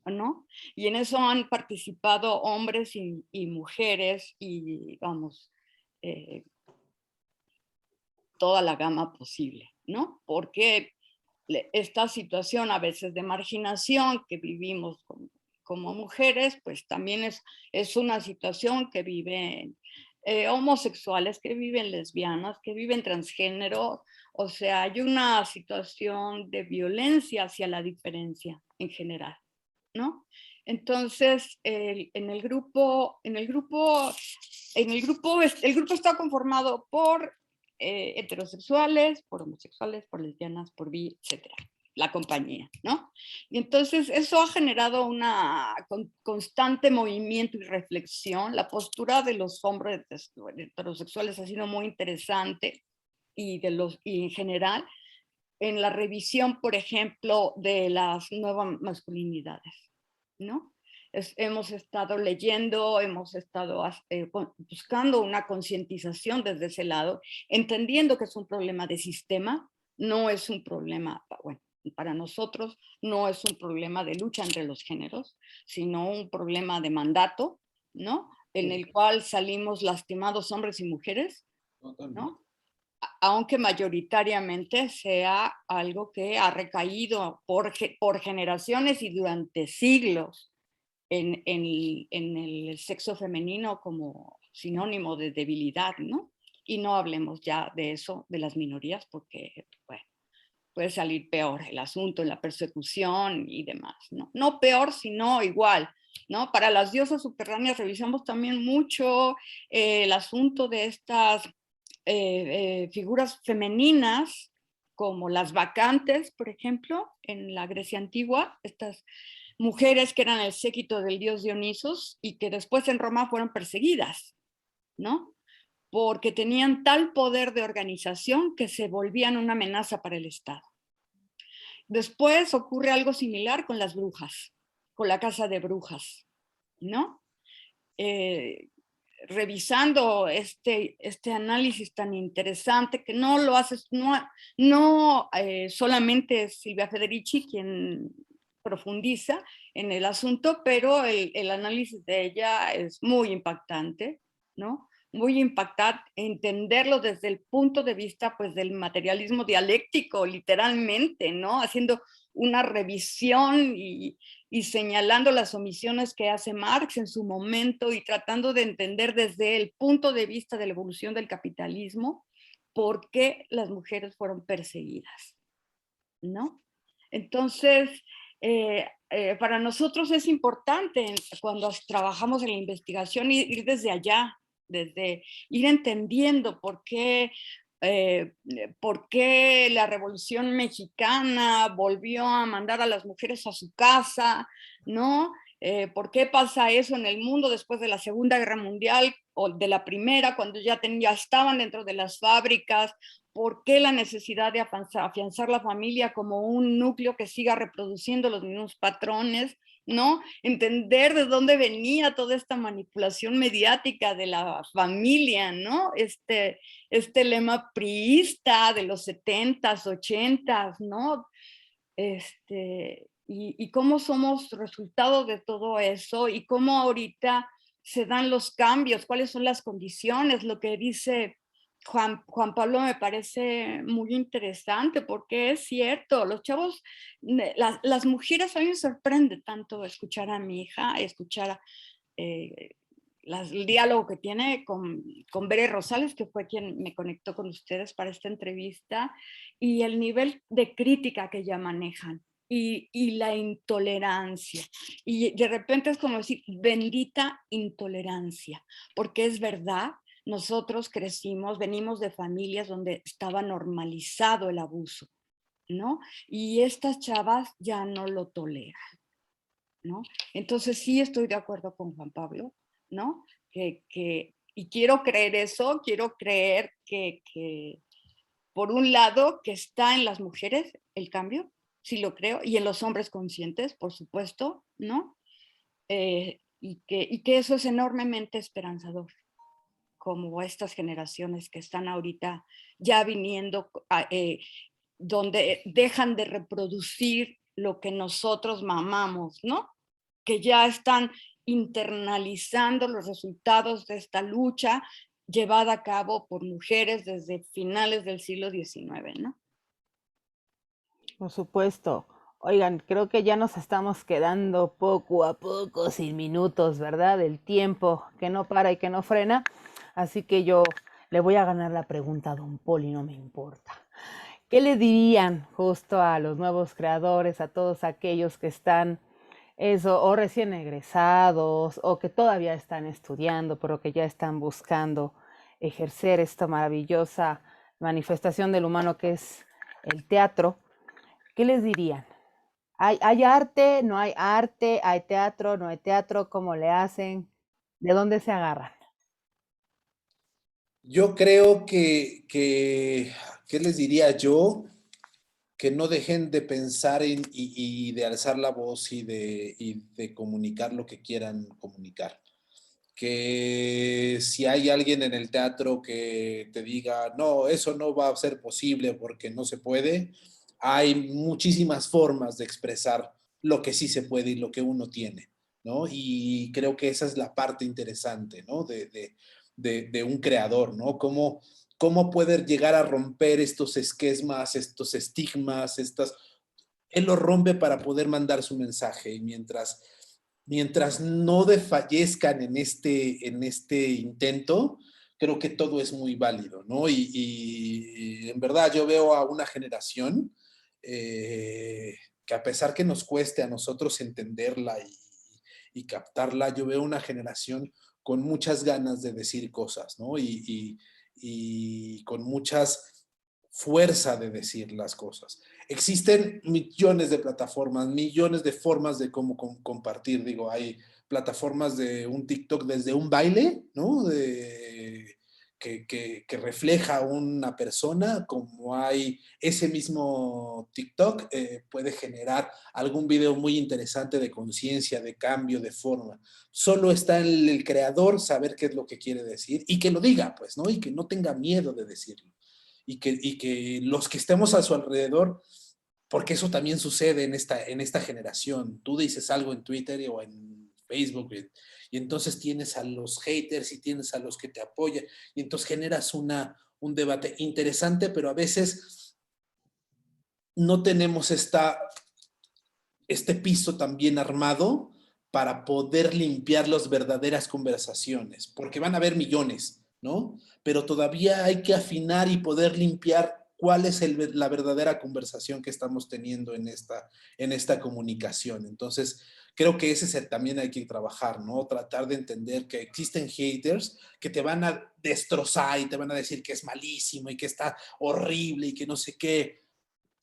¿no? Y en eso han participado hombres y mujeres y, vamos, toda la gama posible, ¿no? Porque esta situación a veces de marginación que vivimos como mujeres, pues también es una situación que viven homosexuales, que viven lesbianas, que viven transgénero. O sea, hay una situación de violencia hacia la diferencia en general, ¿no? Entonces, el grupo está conformado por heterosexuales, por homosexuales, por lesbianas, por bi, etcétera, la compañía, ¿no? Y entonces eso ha generado una constante movimiento y reflexión. La postura de los hombres heterosexuales ha sido muy interesante y en general en la revisión, por ejemplo, de las nuevas masculinidades, ¿no? Hemos estado leyendo, hemos estado buscando una concientización desde ese lado, entendiendo que es un problema de sistema, no es un problema, bueno, para nosotros no es un problema de lucha entre los géneros, sino un problema de mandato, ¿no? En el cual salimos lastimados hombres y mujeres, ¿no? Aunque mayoritariamente sea algo que ha recaído por generaciones y durante siglos en el sexo femenino como sinónimo de debilidad, ¿no? Y no hablemos ya de eso, de las minorías, porque, bueno, puede salir peor el asunto, la persecución y demás, ¿no? No peor, sino igual, ¿no? Para las diosas subterráneas revisamos también mucho el asunto de estas figuras femeninas, como las bacantes, por ejemplo, en la Grecia antigua, estas mujeres que eran el séquito del dios Dionisos y que después en Roma fueron perseguidas, ¿no? Porque tenían tal poder de organización que se volvían una amenaza para el Estado. Después ocurre algo similar con las brujas, con la casa de brujas, ¿no? Revisando este análisis tan interesante que no lo haces, no solamente Silvia Federici quien profundiza en el asunto, pero el análisis de ella es muy impactante, ¿no? Muy impactante, entenderlo desde el punto de vista, pues, del materialismo dialéctico, literalmente, ¿no? Haciendo una revisión y señalando las omisiones que hace Marx en su momento y tratando de entender desde el punto de vista de la evolución del capitalismo por qué las mujeres fueron perseguidas, ¿no? Entonces, para nosotros es importante cuando trabajamos en la investigación ir desde allá, desde ir entendiendo por qué la Revolución Mexicana volvió a mandar a las mujeres a su casa, ¿no? ¿Por qué pasa eso en el mundo después de la Segunda Guerra Mundial o de la Primera, cuando ya estaban dentro de las fábricas? ¿Por qué la necesidad de afianzar la familia como un núcleo que siga reproduciendo los mismos patrones? ¿No? Entender de dónde venía toda esta manipulación mediática de la familia, ¿no? Este lema priista de los 70s, 80s, ¿no? Y cómo somos resultado de todo eso y cómo ahorita se dan los cambios, cuáles son las condiciones, lo que dice Juan Pablo me parece muy interesante porque es cierto, los chavos, las mujeres, a mí me sorprende tanto escuchar a mi hija, escuchar el diálogo que tiene con Bere Rosales, que fue quien me conectó con ustedes para esta entrevista, y el nivel de crítica que ya manejan. Y la intolerancia. Y de repente es como decir, bendita intolerancia, porque es verdad, nosotros crecimos, venimos de familias donde estaba normalizado el abuso, ¿no? Y estas chavas ya no lo toleran, ¿no? Entonces sí estoy de acuerdo con Juan Pablo, ¿no? Y quiero creer eso, quiero creer que por un lado que está en las mujeres el cambio, sí lo creo, y en los hombres conscientes, por supuesto, ¿no? Y que eso es enormemente esperanzador, como estas generaciones que están ahorita ya viniendo, donde dejan de reproducir lo que nosotros mamamos, ¿no? Que ya están internalizando los resultados de esta lucha llevada a cabo por mujeres desde finales del siglo XIX, ¿no? Por supuesto. Oigan, creo que ya nos estamos quedando poco a poco, sin minutos, ¿verdad? El tiempo que no para y que no frena. Así que yo le voy a ganar la pregunta a Don Poli, no me importa. ¿Qué le dirían justo a los nuevos creadores, a todos aquellos que están o recién egresados, o que todavía están estudiando, pero que ya están buscando ejercer esta maravillosa manifestación del humano que es el teatro? ¿Qué les dirían? ¿Hay arte? ¿No hay arte? ¿Hay teatro? ¿No hay teatro? ¿Cómo le hacen? ¿De dónde se agarran? Yo creo ¿qué les diría yo? Que no dejen de pensar y de alzar la voz y de comunicar lo que quieran comunicar. Que si hay alguien en el teatro que te diga, no, eso no va a ser posible porque no se puede, hay muchísimas formas de expresar lo que sí se puede y lo que uno tiene, ¿no? Y creo que esa es la parte interesante, ¿no? De un creador, ¿no? Cómo poder llegar a romper estos esquemas, estos estigmas, él los rompe para poder mandar su mensaje. Y mientras no desfallezcan en este intento, creo que todo es muy válido, ¿no? Y en verdad yo veo a una generación que a pesar que nos cueste a nosotros entenderla y captarla, yo veo una generación con muchas ganas de decir cosas, ¿no? Y con muchas fuerza de decir las cosas. Existen millones de plataformas, millones de formas de cómo compartir. Digo, hay plataformas de un TikTok desde un baile, ¿no? Que refleja una persona, como hay ese mismo TikTok, puede generar algún video muy interesante de conciencia, de cambio, de forma. Solo está en el creador saber qué es lo que quiere decir y que lo diga, pues, ¿no? Y que no tenga miedo de decirlo. Y que los que estemos a su alrededor porque eso también sucede en esta generación. Tú dices algo en Twitter o en Facebook y entonces tienes a los haters y tienes a los que te apoyan y entonces generas un debate interesante, pero a veces no tenemos este piso tan bien armado para poder limpiar las verdaderas conversaciones, porque van a haber millones, ¿no? Pero todavía hay que afinar y poder limpiar cuál es la verdadera conversación que estamos teniendo en esta comunicación. Entonces, creo que también hay que trabajar, ¿no? Tratar de entender que existen haters que te van a destrozar y te van a decir que es malísimo y que está horrible y que no sé qué.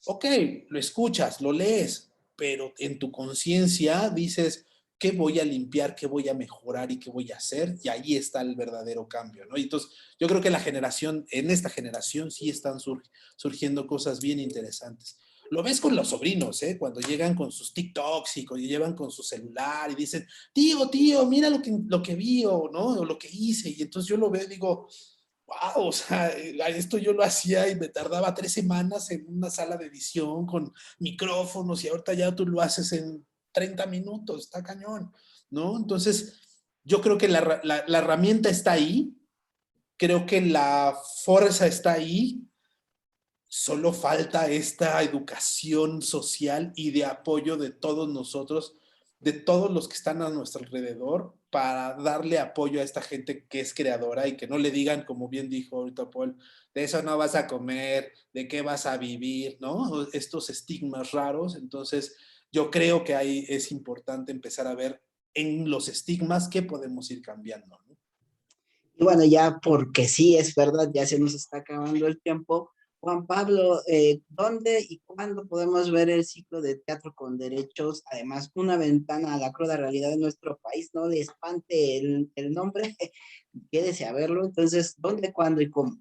Ok, lo escuchas, lo lees, pero en tu conciencia dices, ¿qué voy a limpiar, qué voy a mejorar y qué voy a hacer? Y ahí está el verdadero cambio, ¿no? Y entonces, yo creo que en esta generación sí están surgiendo cosas bien interesantes. Lo ves con los sobrinos, ¿eh? Cuando llegan con sus TikToks y cuando llevan con su celular y dicen, tío, mira lo que vi o, ¿no? O lo que hice. Y entonces yo lo veo y digo, wow, o sea, esto yo lo hacía y me tardaba 3 semanas en una sala de edición con micrófonos y ahorita ya tú lo haces en 30 minutos, está cañón, ¿no? Entonces, yo creo que la herramienta está ahí, creo que la fuerza está ahí, solo falta esta educación social y de apoyo de todos nosotros, de todos los que están a nuestro alrededor, para darle apoyo a esta gente que es creadora y que no le digan, como bien dijo ahorita Paul, de eso no vas a comer, de qué vas a vivir, ¿no? Estos estigmas raros. Entonces, yo creo que ahí es importante empezar a ver en los estigmas qué podemos ir cambiando, ¿no? Y bueno, ya porque sí, es verdad, ya se nos está acabando el tiempo. Juan Pablo, ¿dónde y cuándo podemos ver el ciclo de teatro con derechos? Además, una ventana a la cruda realidad de nuestro país, no le espante el nombre, quédese a verlo. Entonces, ¿dónde, cuándo y cómo?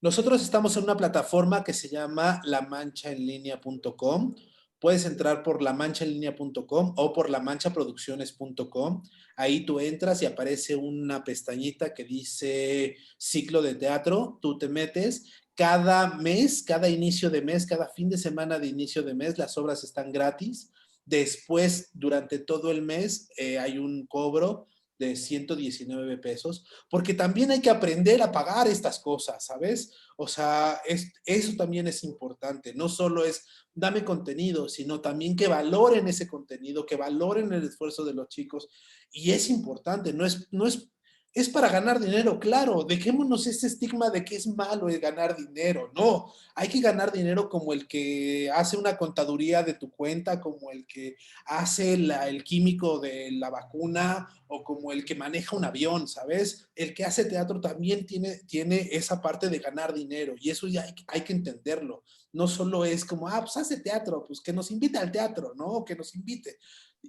Nosotros estamos en una plataforma que se llama lamanchaenlinea.com. Puedes entrar por lamanchaenlinea.com o por lamanchaproducciones.com. Ahí tú entras y aparece una pestañita que dice ciclo de teatro. Tú te metes. Cada mes, cada inicio de mes, cada fin de semana de inicio de mes, las obras están gratis. Después, durante todo el mes, hay un cobro de 119 pesos, porque también hay que aprender a pagar estas cosas, ¿sabes? O sea, eso también es importante. No solo es dame contenido, sino también que valoren ese contenido, que valoren el esfuerzo de los chicos. Y es importante, es para ganar dinero, claro. Dejémonos ese estigma de que es malo el ganar dinero. No, hay que ganar dinero como el que hace una contaduría de tu cuenta, como el que hace el químico de la vacuna o como el que maneja un avión, ¿sabes? El que hace teatro también tiene esa parte de ganar dinero y eso ya hay que entenderlo. No solo es como, pues hace teatro, pues que nos invite al teatro, ¿no? Que nos invite.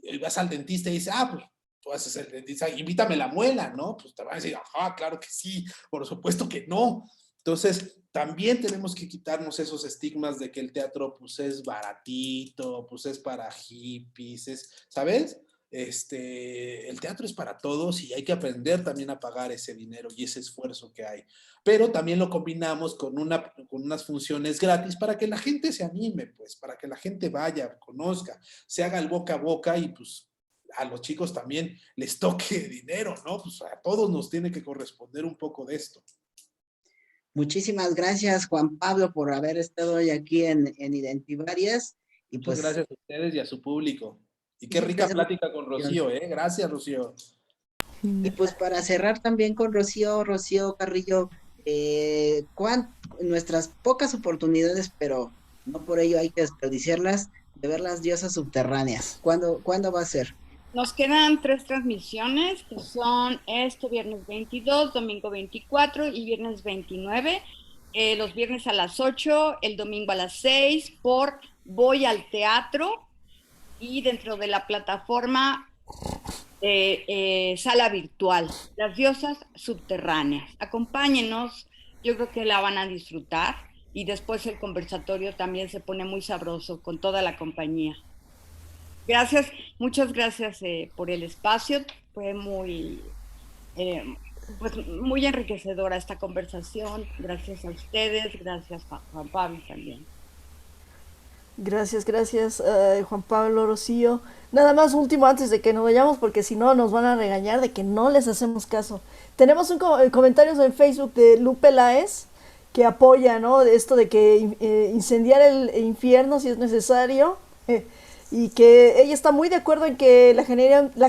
Y vas al dentista y dices, pues tú haces el dentista, invítame la muela, ¿no? Pues te van a decir, ajá, claro que sí, por supuesto que no. Entonces, también tenemos que quitarnos esos estigmas de que el teatro, pues, es baratito, pues, es para hippies, ¿sabes? El teatro es para todos y hay que aprender también a pagar ese dinero y ese esfuerzo que hay. Pero también lo combinamos con unas funciones gratis para que la gente se anime, pues, para que la gente vaya, conozca, se haga el boca a boca y, pues, a los chicos también les toque dinero, ¿no? Pues a todos nos tiene que corresponder un poco de esto. Muchísimas gracias, Juan Pablo, por haber estado hoy aquí en Identivarias. Y Muchas gracias a ustedes y a su público. Y qué rica plática con Rocío, ¿eh? Gracias, Rocío. Y pues para cerrar también con Rocío Carrillo, nuestras pocas oportunidades, pero no por ello hay que desperdiciarlas, de ver las diosas subterráneas. ¿Cuándo va a ser? Nos quedan 3 transmisiones, que son este viernes 22, domingo 24 y viernes 29. Los viernes a las 8, el domingo a las 6 por Voy al Teatro y dentro de la plataforma Sala Virtual, Las Diosas Subterráneas. Acompáñenos, yo creo que la van a disfrutar y después el conversatorio también se pone muy sabroso con toda la compañía. Gracias, muchas gracias por el espacio, fue muy enriquecedora esta conversación, gracias a ustedes, gracias a Juan Pablo también. Gracias, gracias, Juan Pablo, Rocío. Nada más último antes de que nos vayamos, porque si no nos van a regañar de que no les hacemos caso. Tenemos un comentarios en Facebook de Lupe Laes que apoya, ¿no? De esto de que incendiar el infierno si es necesario. Y que ella está muy de acuerdo en que la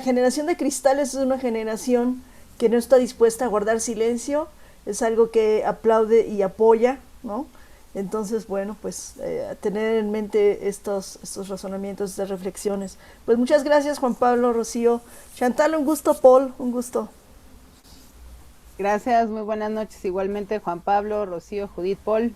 generación de cristales es una generación que no está dispuesta a guardar silencio. Es algo que aplaude y apoya, ¿no? Entonces, bueno, pues tener en mente estos razonamientos, estas reflexiones. Pues muchas gracias, Juan Pablo, Rocío. Chantal, un gusto, Paul, un gusto. Gracias, muy buenas noches. Igualmente, Juan Pablo, Rocío, Judith, Paul.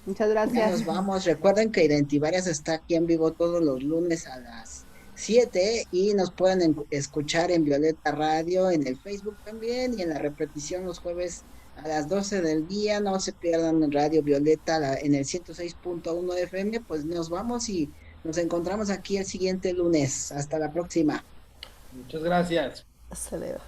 Muchas Ya gracias. nos vamos. Recuerden que Identivarias está aquí en vivo todos los lunes a las 7 y nos pueden escuchar en Violeta Radio, en el Facebook también y en la repetición los jueves a las 12 del día. No se pierdan Radio Violeta en el 106.1 FM. Pues nos vamos y nos encontramos aquí el siguiente lunes. Hasta la próxima. Muchas gracias. Hasta luego.